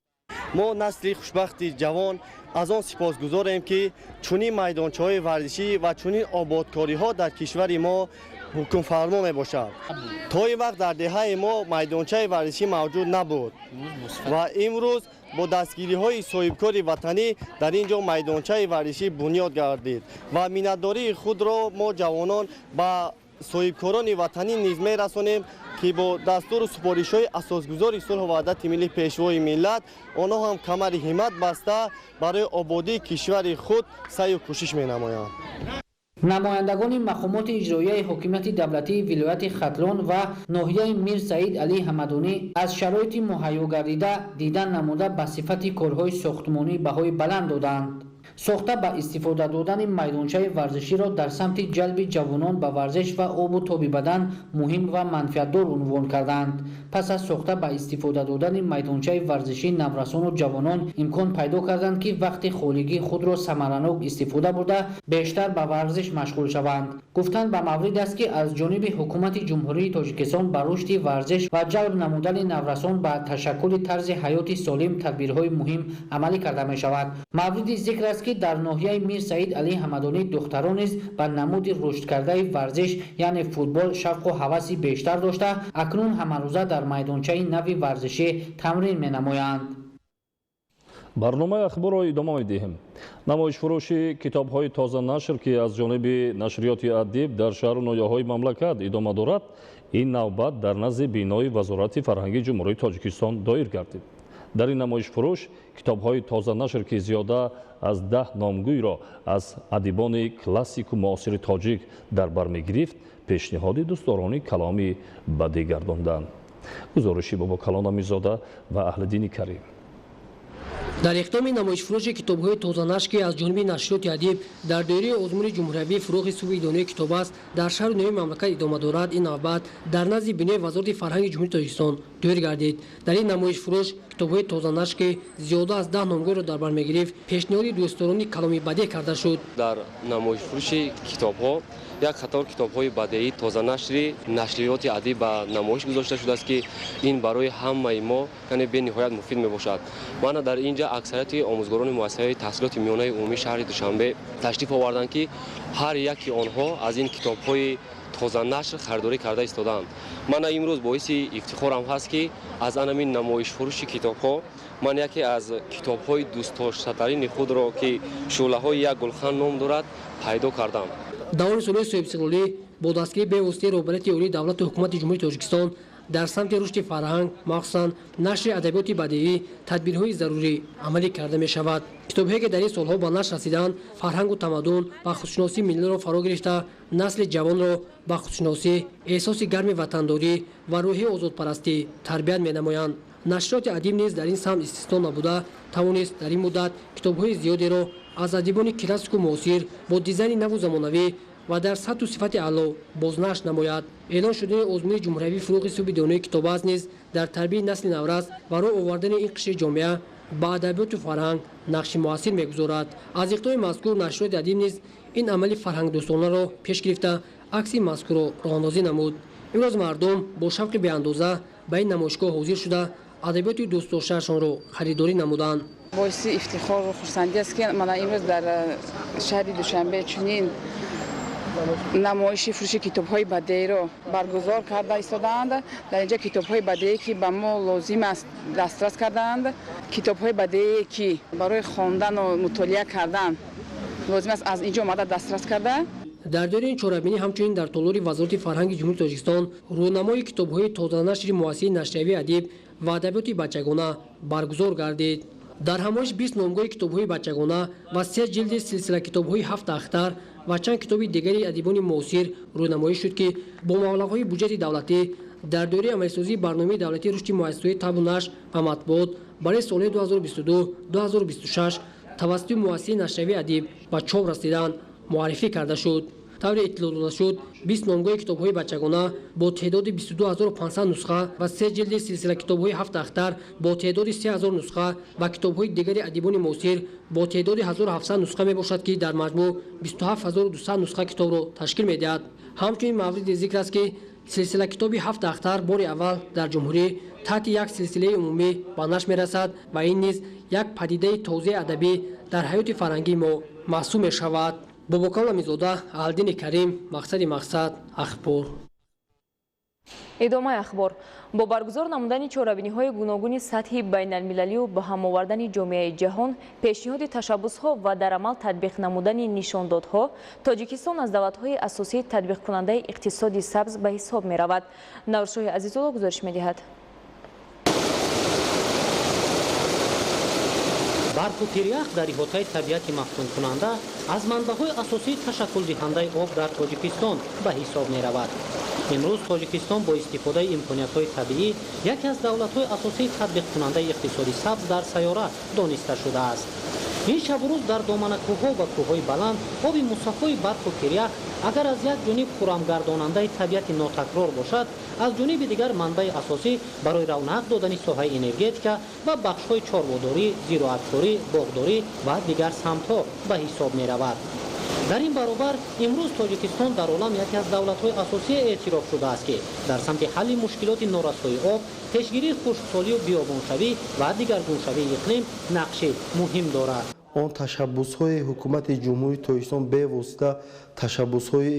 ما نسل خوشبختی جوان از آن سپاسگزاریم که چنین میدانچه‌های ورزشی و چنین آبادکاری‌ها در کشور ما حکم فرما میباشد. تا این وقت در دهه ما میدانچه ورزشی موجود نبود و امروز با دستگیری‌های صاحبکار وطنی در اینجا میدانچه ورزشی بنیاد گردید و منتداری خود را ما جوانان با صاحبکاران وطنی نیز می‌رسانیم که با دستور و سپارش‌های اساسگذار صلح و وحدت ملی پیشوای ملت آنها هم کمر همت بسته برای آبادی کشور خود سعی و کوشش می‌نمایند. نمایندگان مقامات اجرایی حکومت دولتی ولایت ختلان و ناحیه میر سعید علی حمدانی از شرایط مهیا گردیده دیدن نموده به صفت کارهای ساختمانی بهای بلند دادند. ساخته به استفاده دادن میدانچه ورزشی را در سمت جلب جوانان به ورزش و آب و تاب بدن مهم و منفعتدار عنوان کردند. پس از ساخته به استفاده دادن میدانچه ورزشی نورسان و جوانان امکان پیدا کردند که وقت خالگی خود را ثمرانک استفاده برده بیشتر به ورزش مشغول شوند. گفتند به مورد است که از جانب حکومت جمهوری تاجیکستان به رشد ورزش و جلب نمودن نورسان به تشکل طرز حیات سالم تدبیرهای مهم عملی کرده می شود. مورد ذکر است که در ناحیه میر سعید علی حمدانی دختران نیز به نمود رشد کرده ورزش یعنی فوتبال شوق و هوس بیشتر داشته اکنون همه روزه در میدانچه نوی ورزشی تمرین می‌نمایند. برنامه اخبار را ادامه می‌دهیم. نمایش فروشی کتاب‌های تازه نشر که از جانب نشریات ادیب در شهر و ناحیه‌های مملکت ادامه دارد، این نوبت در نزد بینای وزارت فرهنگ جمهوری تاجیکستان دایر گردید. در این نمایش فروش کتاب‌های تازه نشر که زیاده از 10 نامگوی را از ادیبان کلاسیک و معاصر تاجیک در بر می‌گرفت، پیشنهاد دوستداران کلامی بدی گرداندند. گزارشی بابا کلان امیرزاده و اهل‌دین کریم. در اقدام نمایش فروش کتاب‌های تازه‌نشر که از جانب نشریات ادیب در دایره آزمون جمهوری فروغ صوفی دانه کتاب است در شهر نوی مملکت ادامه دارد. این نوبت در نزد بینای وزارت فرهنگ جمهوری تاجیکستان دایر گردید. در این نمایش فروش کتاب‌های تازه‌نشر که زیاده از 10 نامگوی را در بر می‌گرفت، پیشنهاد دوستداران کلامی بدیع کرده شد. در نمایش فروش کتاب‌ها یک قطار کتاب‌های بدیعی تازه‌نشری نشریات ادیب به نمایش گذاشته شده است که این برای همه ما یعنی به نهایت مفید می‌باشد. من در اینجا اکثریت آموزگاران مؤسسه تحصیلات میانه عمومی شهر دوشنبه تشریف آوردند که هر یکی آنها از این کتاب‌های تازه نشر خریداری کرده ایستادند. من امروز باعث افتخارم هست که از همین نمایش فروش کتاب‌ها من یکی از کتاب‌های دوست داشته‌ترین خود را که شعله‌های یک گلخن نام دارد پیدا کردم. دوران سال صاحب استقلالی با دستگیری به واسطه رهبریت عالی دولت و حکومت جمهوری تاجیکستان در سمت رشد فرهنگ، مخصوصاً نشر ادبیات بدیعی، تدبیرهای ضروری عملی کرده می شود. کتاب‌هایی که در این سالها به نشر رسیدند، فرهنگ و تمدن و خودشناسی ملی را فرا گرفته، نسل جوان را به خودشناسی، احساس گرم وطنداری و روحیه آزادپرستی تربیت می‌نمایند. نشریات ادیب نیز در این سمت استثنا نبوده، توانست در این مدت کتاب‌های زیادی را از ادیبان کلاسیک و معاصر با دیزاین نو و زمانوی و در سطح و صفت اعلی بازنشر نماید. اعلان شدن آزمون جمهوری فروغ صوفی دانه کتاب است نیز در تربیت نسل نورست و راه آوردن این قشر جامعه ба адабиёту фарҳанг нақши муассир мегузорад. Аз иқдоми мазкур нашриёти адиб низ ин амали фарҳангдӯстонаро пеш гирифта акси мазкурро роҳандозӣ намуд. имрӯз мардум бо шавқи беандоза ба ин намоишгоҳ ҳозир шуда адабиёти дӯстдоштаашонро харидорӣ намуданд. боиси ифтихору хурсандӣ аст ки мана имрӯз дар шаҳри душанбе чунин намоиши фурӯши китобҳои бадеиро баргузор карда истодаанд. Дар инҷа китобҳои бадеӣ ки ба мо лозим аст дастрас кардаанд, китобҳои бадеӣ ки барои хондану мутолиа кардан лозим аст аз инҷа омада дастрас карда. дар дори ин чорабинӣ ҳамчунин дар толори вазорати фарҳанги ҷумҳурии Тоҷикистон рӯнамои китобҳои тозанашри муассири нашриявии адиб ва адабиёти бачагона баргузор гардид. дар ҳамоиш 20 номгоҳи китобҳои бачагона ва 3 ҷилди силсила китобҳои 7 ахтар ва чанд китоби дигари адибони муосир рӯнамоӣ шуд ки бо маблағҳои буҷети давлатӣ дар дораи амалисозии барномаи давлатии рушди муассисаҳои табу нашр ва матбуот барои солҳои 2022-2026 тавассути муассисаи нашриявии адиб ба чоп расидан муаррифӣ карда шуд. тавре иттилоъ дода шуд 20 номгоҳи китобҳои бачагона бо теъдоди 22500 нусха ва 3 ҷилди силсила китобҳои 7 ахтар бо теъдоди 3000 нусха ва китобҳои дигари адибони муосир бо теъдоди 1700 нусха мебошад ки дар маҷмӯъ 27200 нусха китобро ташкил медиҳад. ҳамчунин мавриди зикр аст ки силсила китоби 7 ахтар бори аввал дар ҷумҳурӣ таҳти як силсилаи умумӣ ба нашр мерасад ва ин низ як падидаи тозаи адабӣ дар ҳаёти фарҳангии мо маҳсуб мешавад. бобокамол амизода, Аҳлиддини Карим, мақсади мақсад, Ахпур. идомаи ахбор. бо баргузор намудани чорабиниҳои гуногуни сатҳи байналмилалию ба ҳам овардани ҷомеаи ҷаҳон, пешниҳоди ташаббусҳо ва дар амал татбиқ намудани нишондодҳо, Тоҷикистон аз давлатҳои асосии татбиқкунандаи иқтисоди сабз ба ҳисоб меравад. Навршоҳи Азизулло гузориш медиҳад. барфу тирях дар иҳотаи табиати мафтункунанда аз манбаъҳои асосии ташаккулдиҳандаи об дар Тоҷикистон ба ҳисоб меравад. имрӯз Тоҷикистон бо истифодаи имкониятҳои табиӣ яке аз давлатҳои асосии татбиқкунандаи иқтисоди сабз дар сайёра дониста шудааст. ин шабу рӯз дар доманакӯҳҳо ва кӯҳҳои баланд оби мусафои барфу тирях агар аз як ҷониб хӯрамгардонандаи табиати нотакрор бошад, аз ҷониби дигар манбаи асосӣ барои равнақ додани соҳаи энергетика ва бахшҳои чорводорӣ, зироаткорӣ, боғдорӣ ва дигар самтҳо ба ҳисоб меравад. дар ин баробар имрӯз Тоҷикистон дар олам яке аз давлатҳои асосие эътироф шудааст ки дар самти ҳалли мушкилоти норасоии об, пешгирии хушксолию биёбоншавӣ ва дигаргуншавии иқлим нақши муҳим дорад. он ташаббусҳои ҳукумати ҷумҳурии Тоҷикистон бевосита ташаббусҳои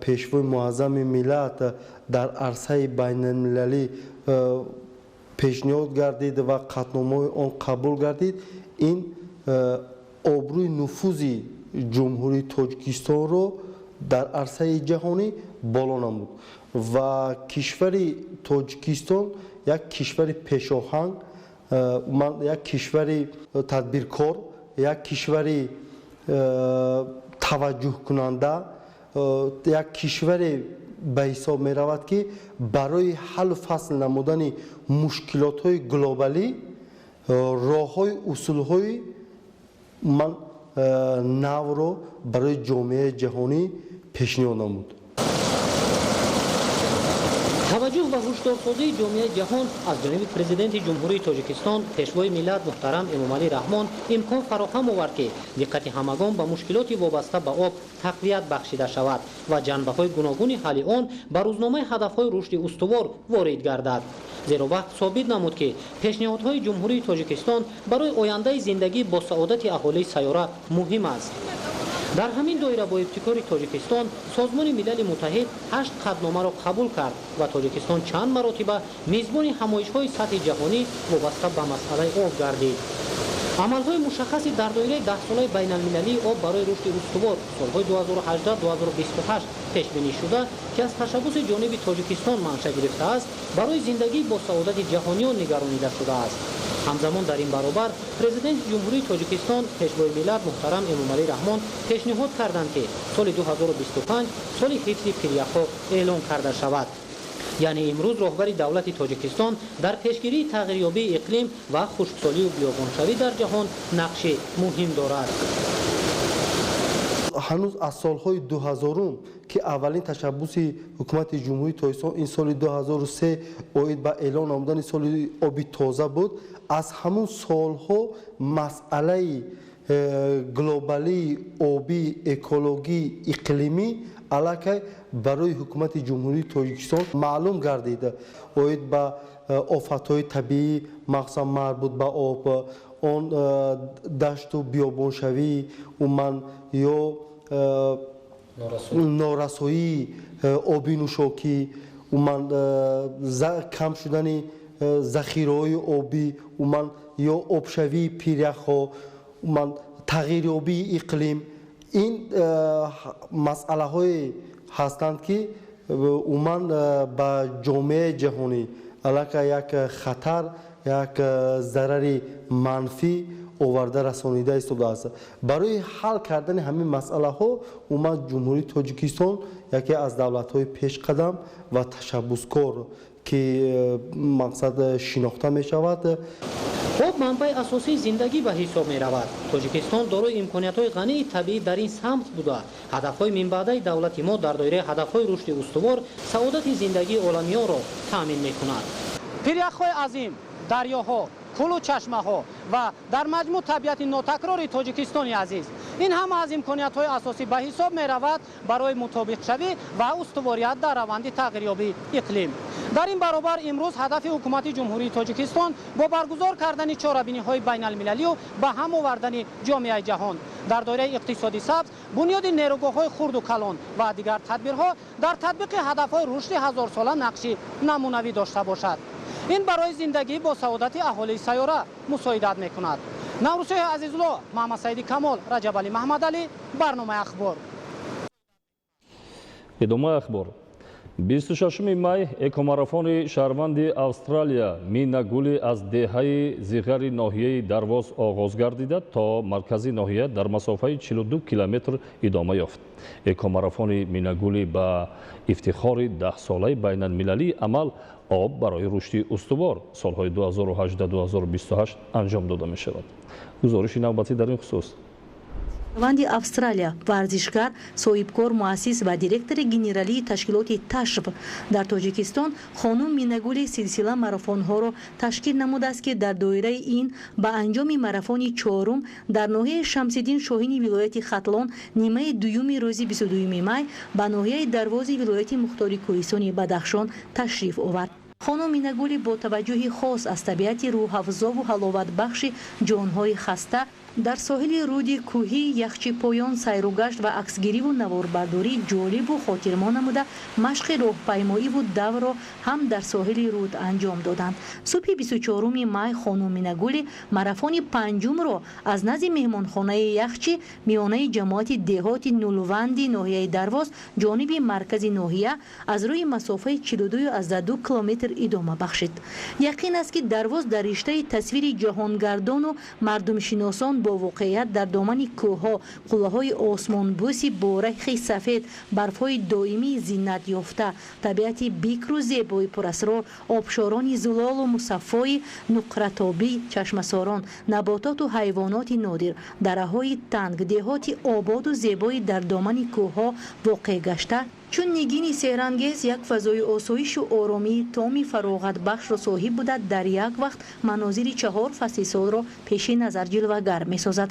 пешвои муаззами миллат дар арсаи байналмилалӣ пешниҳод гардид ва қатномаҳои он қабул гардид, ин обрӯи нуфузи ҷумҳурии Тоҷикистонро дар арсаи ҷаҳонӣ боло намуд ва кишвари Тоҷикистон як кишвари пешоҳанг, як кишвари тадбиркор, як кишвари таваҷҷӯҳкунанда, як кишваре ба ҳисоб меравад ки барои ҳаллу фасл намудани мушкилотҳои глобалӣ роҳҳои усулҳои навро барои ҷомеаи ҷаҳонӣ пешниҳод намуд. таваҷҷӯҳ ва ҳушдорсозии ҷомеаи ҷаҳон аз ҷониби президенти ҷумҳурии Тоҷикистон пешвои миллат муҳтарам Эмомалӣ Раҳмон имкон фароҳам овард ки диққати ҳамагон ба мушкилоти вобаста ба об тақвият бахшида шавад ва ҷанбаҳои гуногуни ҳалли он ба рӯзномаи ҳадафҳои рушди устувор ворид гардад. зеро вақт собит намуд ки пешниҳодҳои ҷумҳурии Тоҷикистон барои ояндаи зиндагӣ бо саодати аҳолии сайёра муҳим аст. дар ҳамин доира бо ибтикори Тоҷикистон Созмони Милали Муттаҳид 8 қадномаро қабул кард ва Тоҷикистон чанд маротиба мезбони ҳамоишҳои сатҳи ҷаҳонӣ вобаста ба масъалаи об гардид. амалҳои мушаххаси дар доираи 10-солаи байналмилалии об барои рушди устувор солҳои 2018-2028 пешбинӣ шуда, ки аз ташаббуси ҷониби Тоҷикистон манша гирифтааст, барои зиндагии бо саодати ҷаҳониён нигаронида шудааст. ҳамзамон дар ин баробар президенти ҷумҳурии Тоҷикистон пешвои миллат муҳтарам Эмомалӣ Раҳмон пешниҳод карданд ки соли 2025 соли ҳифзи пиряхҳо эълон карда шавад. яъне имрӯз роҳбари давлати Тоҷикистон дар пешгирии тағйирёбии иқлим ва хушксолию биёбоншавӣ дар ҷаҳон нақши муҳим дорад. ҳанӯз аз солҳои 2000 ки аввалин ташаббуси ҳукумати ҷумҳурии тоҷикистон ин соли 2003 оид ба эълон намудани соли оби тоза буд. аз ҳамун солҳо масъалаи глобалии обӣ, экологӣ, иқлимӣ аллакай барои ҳукумати ҷумҳурии тоҷикистон маълум гардида. оид ба офатҳои табиӣ, махсусан марбут ба об, он дашту биёбоншавӣ, уман ё норасоии оби нӯшокӣ, уман кам шудани захираҳои обӣ, уман ё обшавии пиряхҳо, уман тағйирёбии иқлим. ин масъалаҳое ҳастанд ки уман ба ҷомеаи ҷаҳонӣ аллакай як хатар, як зарари манфӣ оварда расонида истодааст. барои ҳал кардани ҳамин масъалаҳо умад ҷумҳурии тоҷикистон яке аз давлатҳои пешқадам ва ташаббускор ки мақсад шинохта мешавад. об манбаи асосии зиндагӣ ба ҳисоб меравад. тоҷикистон дорои имкониятҳои ғании табиӣ дар ин самт буда ҳадафҳои минбаъдаи давлати мо дар доираи ҳадафҳои рушди устувор саодати зиндагии оламиёнро таъмин мекунад. пиряхҳои азим, дарёҳо, кӯлу чашмаҳо ва дар маҷмӯъ табиати нотакрори тоҷикистони азиз, ин ҳама аз имкониятҳои асосӣ ба ҳисоб меравад барои мутобиқшавӣ ва устуворият дар раванди тағйирёбии иқлим. дар ин баробар имрӯз ҳадафи ҳукумати ҷумҳурии тоҷикистон бо баргузор кардани чорабиниҳои байналмилалию ба ҳам овардани ҷомеаи ҷаҳон дар доираи иқтисоди сабз, бунёди нерӯгоҳҳои хурду калон ва дигар тадбирҳо дар татбиқи ҳадафҳои рушди ҳазорсола нақши намунавӣ дошта бошад. ин барои зиндагӣ бо саодати аҳолии сайёра мусоидат мекунад. наврӯзшоҳи азизулло, маҳмад саиди камол, раҷабалӣ маҳмадалӣ, барномаи ахбор. идомаи ахбор. 26 май экомарафони шаҳрванди австралия Мина Гулӣ аз деҳаи зиғари ноҳияи Дарвоз оғоз гардида то маркази ноҳия дар масофаи 42 километр идома ёфт. экомарафони Мина Гулӣ ба ифтихори 10-солаи байналмилалии амал об барои рушди устувор солҳои 2018-2028 анҷом дода мешавад. гузориши навбатӣ дар ин хусус. шаҳрванди австралия, варзишгар, соҳибкор, муассис ва директори генералии ташкилоти ташб дар тоҷикистон хонум Минагули силсила марафонҳоро ташкил намудааст ки дар доираи ин ба анҷоми марафони чорум дар ноҳияи Шамсиддин Шоҳини вилояти Хатлон нимаи дуюми рӯзи 22 май ба ноҳияи Дарвози вилояти Мухтори Кӯҳистони Бадахшон ташриф овард. хонум Минагули бо таваҷҷӯҳи хос аз табиати рӯҳафзову ҳаловатбахши ҷонҳои хаста дар соҳили руди кӯҳи яхчипоён сайругашт ва аксгириву наворбардорӣ ҷолибу хотирмон намуда машқи роҳпаймоиву давро ҳам дар соҳили руд анҷом доданд. субҳи 24 май хонум Минагули марафони панҷумро аз назди меҳмонхонаи яхчи миёнаи ҷамоати деҳоти нулванди ноҳияи Дарвоз ҷониби маркази ноҳия аз рӯи масофаи 42 километр идома бахшид. яқин аст ки Дарвоз дар риштаи тасвири ҷаҳонгардону мардумшиносон бо воқеият дар домани кӯҳҳо, қуллаҳои осмонбӯси бо рахи сафед, барфҳои доимии зиннат ёфта, табиати бикру зебои пурасрор, обшорони зулолу мусаффои нуқратобӣ, чашмасорон, набототу ҳайвоноти нодир, дараҳои танг, деҳоти ободу зебои дар домани кӯҳҳо воқеъ гашта чун нигини сеҳрангез як фазои осоишу оромӣ томи фароғатбахшро соҳиб буда дар як вақт манозири 4 фасли солро пеши назар ҷилвагар месозад.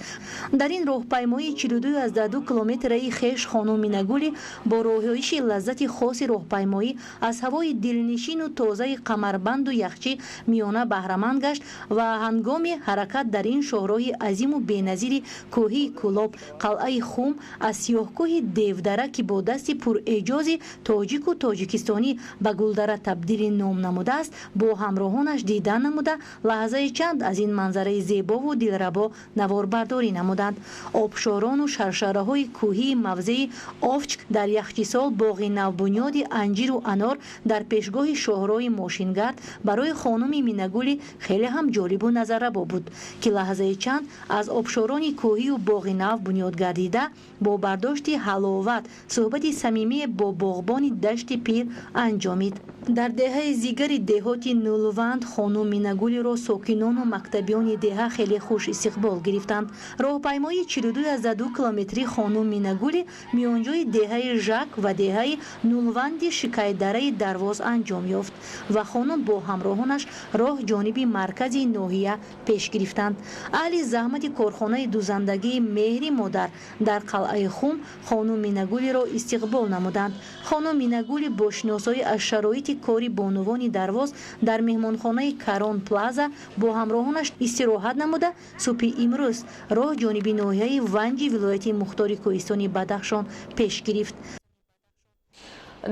дар ин роҳпаймои 42 километраи хеш хонум Минагули бо роҳоиши лаззати хоси роҳпаймоӣ аз ҳавои дилнишину тозаи қамарбанду яхчӣ миёна баҳраманд гашт ва ҳангоми ҳаракат дар ин шоҳроҳи азиму беназири кӯҳии Кӯлоб, қалъаи Хум, аз сиёҳкӯҳи Девдара ки бо дасти пуреҷози тоҷику тоҷикистонӣ ба Гулдара табдили ном намудааст, бо ҳамроҳонаш дидан намуда лаҳзаи чанд аз ин манзараи зебову дилрабо наворбардорӣ намуданд. обшорону шаршараҳои кӯҳии мавзеи Овчк дар яхчисол боғи навбунёди анҷиру анор дар пешгоҳи шоҳроҳи Мошингард барои хонуми Минагули хеле ҳам ҷолибу назаррабо буд ки лаҳзаи чанд аз обшорони кӯҳию боғи нав бунёд гардида бо бардошти ҳаловат суҳбати самимие бо боғбони дашти пир анҷомид. дар деҳаи зигари деҳоти нулванд хонум Минагулиро сокинону мактабиёни деҳа хеле хуш истиқбол гирифтанд. роҳпаймои 42 километри хонум Минагули миёнҷои деҳаи Жак ва деҳаи нулванди шикайдараи дарвоз анҷом ёфт ва хонум бо ҳамроҳонаш роҳ ҷониби маркази ноҳия пеш гирифтанд. аҳли заҳмати корхонаи дузандагии меҳри модар дар қалъаи Хум хонум Минагулиро истиқбол намуданд. хонум Минагули бо шиносоӣ аз шароити кори бонувони дарвоз дар меҳмонхонаи Карон Плаза бо ҳамроҳонаш истироҳат намуда субҳи имрӯз роҳ ҷониби ноҳияи Ванҷи вилояти мухтори Кӯҳистони Бадахшон пеш гирифт.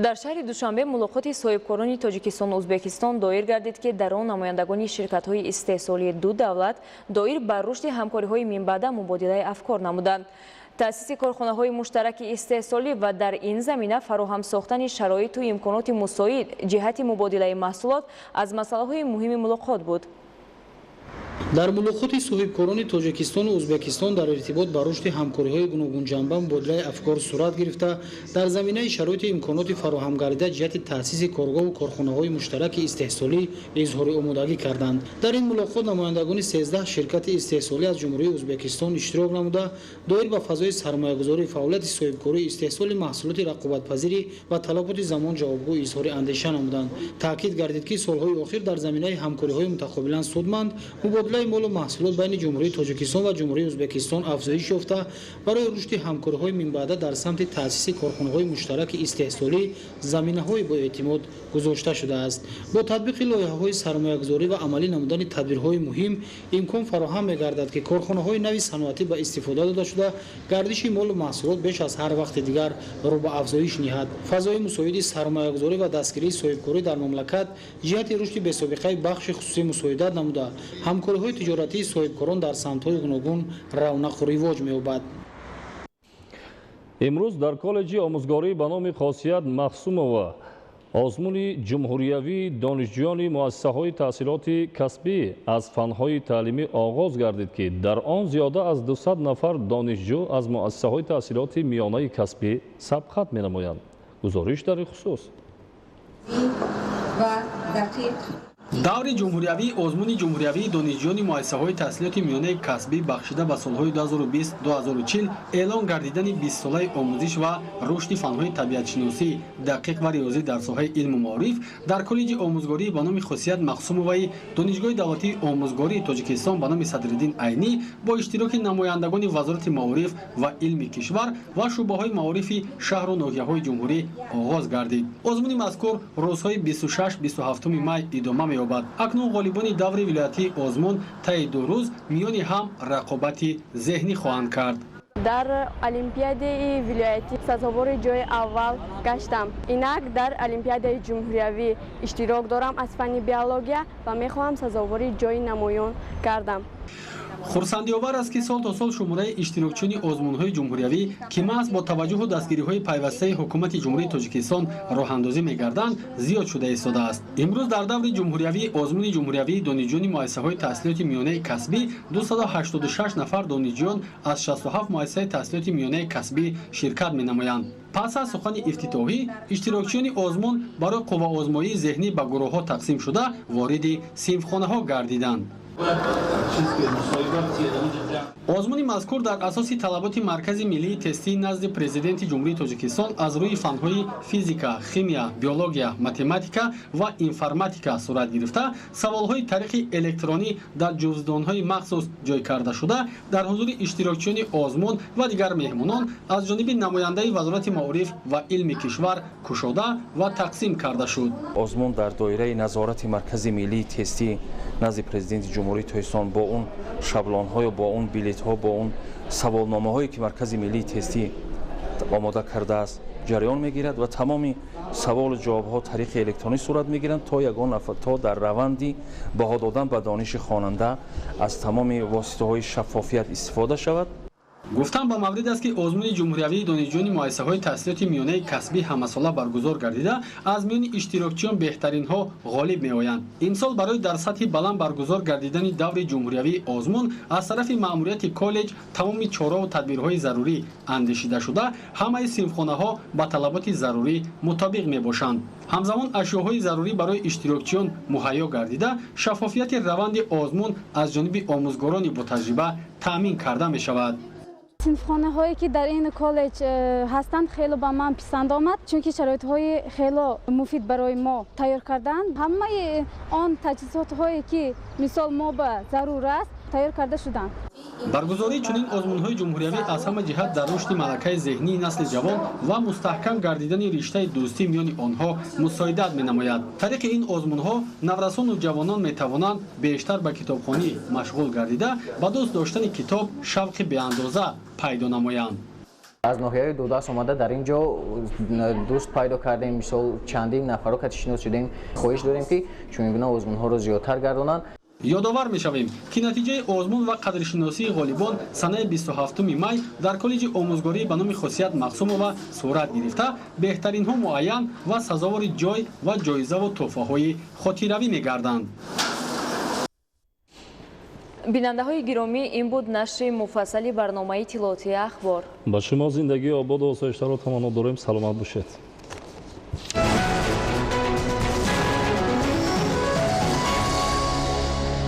дар шаҳри Душанбе мулоқоти соҳибкорони Тоҷикистон Узбекистон доир гардид ки дар он намояндагони ширкатҳои истеҳсолии ду давлат доир ба рушди ҳамкориҳои минбаъда мубодилаи афкор намуданд. таъсиси корхонаҳои муштараки истеҳсолӣ ва дар ин замина фароҳам сохтани шароиту имконоти мусоид ҷиҳати мубодилаи маҳсулот аз масъалаҳои муҳими мулоқот буд. дар мулоқоти соҳибкорони Тоҷикистону Узбекистон дар иртибот ба рушди ҳамкориҳои гуногунҷанба мубодилаи афкор сурат гирифта дар заминаи шароити имконоти фароҳамгарда ҷиҳати таъсиси коргоҳу корхонаҳои муштараки истеҳсолӣ изҳори омодагӣ карданд. дар ин мулоқот намояндагони 13 ширкати истеҳсолӣ аз ҷумҳурии Ӯзбекистон иштирок намуда доир ба фазои сармоягузории фаъолияти соҳибкории истеҳсоли маҳсулоти рақобатпазирӣ ва талаботи замон ҷавобгӯ изҳори андеша намуданд. таъкид гардид ки солҳои охир дар заминаи ҳамкориҳои мутақобилан судманд мубодилаи молу маҳсулот байни ҷумҳурии Тоҷикистон ва ҷумҳурии Ӯзбекистон афзоиш ёфта барои рушди ҳамкориҳои минбаъда дар самти таъсиси корхонаҳои муштараки истеҳсолӣ заминаҳои боэътимод гузошта шудааст. бо татбиқи лоиҳаҳои сармоягузорӣ ва амалӣ намудани тадбирҳои муҳим имкон фароҳам мегардад ки корхонаҳои нави саноатӣ ба истифода дода шуда гардиши молу маҳсулот беш аз ҳар вақти дигар рӯ ба афзоиш ниҳад. фазои мусоиди сармоягузорӣ ва дастгирии соҳибкорӣ дар мамлакат ҷиҳати рушди бесобиқаи бахши хусусӣ мусоидат намуда ҳамкориҳои тиҷоратии соҳибкорон дар самтҳои гуногун равнақу ривоҷ меёбад. имрӯз дар коллеҷи омӯзгорӣ ба номи Қосият Махсумова озмуни ҷумҳуриявии донишҷӯёни муассисаҳои таҳсилоти касбӣ аз фанҳои таълимӣ оғоз гардид ки дар он зиёда аз 200 нафар донишҷӯ аз муассисаҳои таҳсилоти миёнаи касбӣ сабқат менамоянд. гузориш дар ин хусус. даври ҷумҳуриявӣ озмуни ҷумҳуриявии донишҷӯёни муассисаҳои таҳсилоти миёнаи касбӣ бахшида ба солҳои 2020-2040 эълон гардидани 20-солаи омӯзиш ва рушди фанҳои табиатшиносӣ, дақиқ ва риёзӣ дар соҳаи илму маориф дар коллеҷи омӯзгорӣ ба номи Қосият Махсумоваи донишгоҳи давлатии омӯзгории Тоҷикистон ба номи Садриддин Айнӣ бо иштироки намояндагони вазорати маориф ва илми кишвар ва шӯъбаҳои маорифи шаҳру ноҳияҳои ҷумҳурӣ оғоз гардид. озмуни мазкур рӯзҳои 26-27 май идома меёбад. акнун ғолибони даври вилоятии озмун таи 2 рӯз миёни ҳам рақобати зеҳнӣ хоҳанд кард. дар олимпиадаи вилоятӣ сазовори ҷои аввал гаштам. инак дар олимпиадаи ҷумҳуриявӣ иштирок дорам аз фанни биология ва мехоҳам сазовори ҷои намоён гардам. хурсандиовар аст ки сол то сол шумораи иштирокчиёни озмунҳои ҷумҳуриявӣ ки маҳз бо таваҷҷӯҳу дастгириҳои пайвастаи ҳукумати ҷумҳурии Тоҷикистон роҳандозӣ мегарданд зиёд шуда истодааст. имрӯз дар даври ҷумҳуриявӣ озмуни ҷумҳуриявии донишҷӯёни муассисаҳои таҳсилоти миёнаи касбӣ 286 нафар донишҷӯён аз 67 муассисаи таҳсилоти миёнаи касбӣ ширкат менамоянд. пас аз сухани ифтитоҳӣ иштирокчиёни озмун барои қувваозмоии зеҳнӣ ба гурӯҳҳо тақсим шуда вориди синфхонаҳо гардиданд. озмуни мазкур дар асоси талаботи маркази миллии тестӣ назди президенти ҷумҳурии Тоҷикистон аз рӯи фанҳои физика, химия, биология, математика ва информатика сурат гирифта саволҳои тариқи электронӣ дар ҷувздонҳои махсус ҷой карда шуда дар ҳузури иштирокчиёни озмун ва дигар меҳмонон аз ҷониби намояндаи вазорати маориф ва илми кишвар кушода ва тақсим карда шуд. озмун дар доираи назорати маркази миллии тестӣ назди президенти ҷумҳурии Тоҷикистон бо он шаблонҳо бо он билетҳо бо он саволномаҳое ки маркази миллии тестӣ омода кардааст ҷараён мегирад ва тамоми саволу ҷавобҳо тариқи электронӣ сурат мегиранд то ягон нафар то дар раванди баҳо додан ба дониши хонанда аз тамоми воситаҳои шаффофият истифода шавад. гуфтан ба маврид аст ки озмуни ҷумҳуриявии донишҷӯёни муассисаҳои таҳсилоти миёнаи касбӣ ҳамасола баргузор гардида аз миёни иштирокчиён беҳтаринҳо ғолиб меоянд. имсол барои дар сатҳи баланд баргузор гардидани даври ҷумҳуриявии озмун аз тарафи маъмурияти коллеҷ тамоми чораву тадбирҳои зарурӣ андешида шуда ҳамаи синфхонаҳо ба талаботи зарурӣ мутобиқ мебошанд. ҳамзамон ашёҳои зарурӣ барои иштирокчиён муҳайё гардида шаффофияти раванди озмун аз ҷониби омӯзгорони ботаҷриба таъмин карда мешавад. синфхонаҳое ки дар ин коллеҷ ҳастанд хело ба ман писанд омад, чунки шароитҳои хело муфид барои мо тайёр карданд. ҳамаи он таҷҳизотҳое ки мисол мо ба зарур аст тайёр карда шуданд. баргузории чунин озмунҳои ҷумҳуриявӣ аз ҳама ҷиҳат дар рушди малакаи зеҳнии насли ҷавон ва мустаҳкам гардидани риштаи дӯстӣ миёни онҳо мусоидат менамояд. тариқи ин озмунҳо наврасону ҷавонон метавонанд бештар ба китобхонӣ машғул гардида ба дӯст доштани китоб шавқи беандоза пайдо намоянд. аз ноҳияи дудаст омада дар ин ҷо дӯст пайдо кардем, мисол чандин нафаро катишинос шудем. хоҳиш дорем ки чунин гуна озмунҳоро зиёдтар гардонанд. ёдовар мешавем ки натиҷаи озмун ва қадршиносии ғолибон санаи 27 май дар коллеҷи омӯзгории ба номи Хосият Мақсумова сурат гирифта беҳтаринҳо муайян ва сазовори ҷой ва ҷоизаву тӯҳфаҳои хотиравӣ мегарданд. бинандаҳои гиромӣ, ин буд нашри муфассали барномаи тиловати ахбор. ба шумо зиндагии ободу осоиштаро таманно дорем. саломат бошед.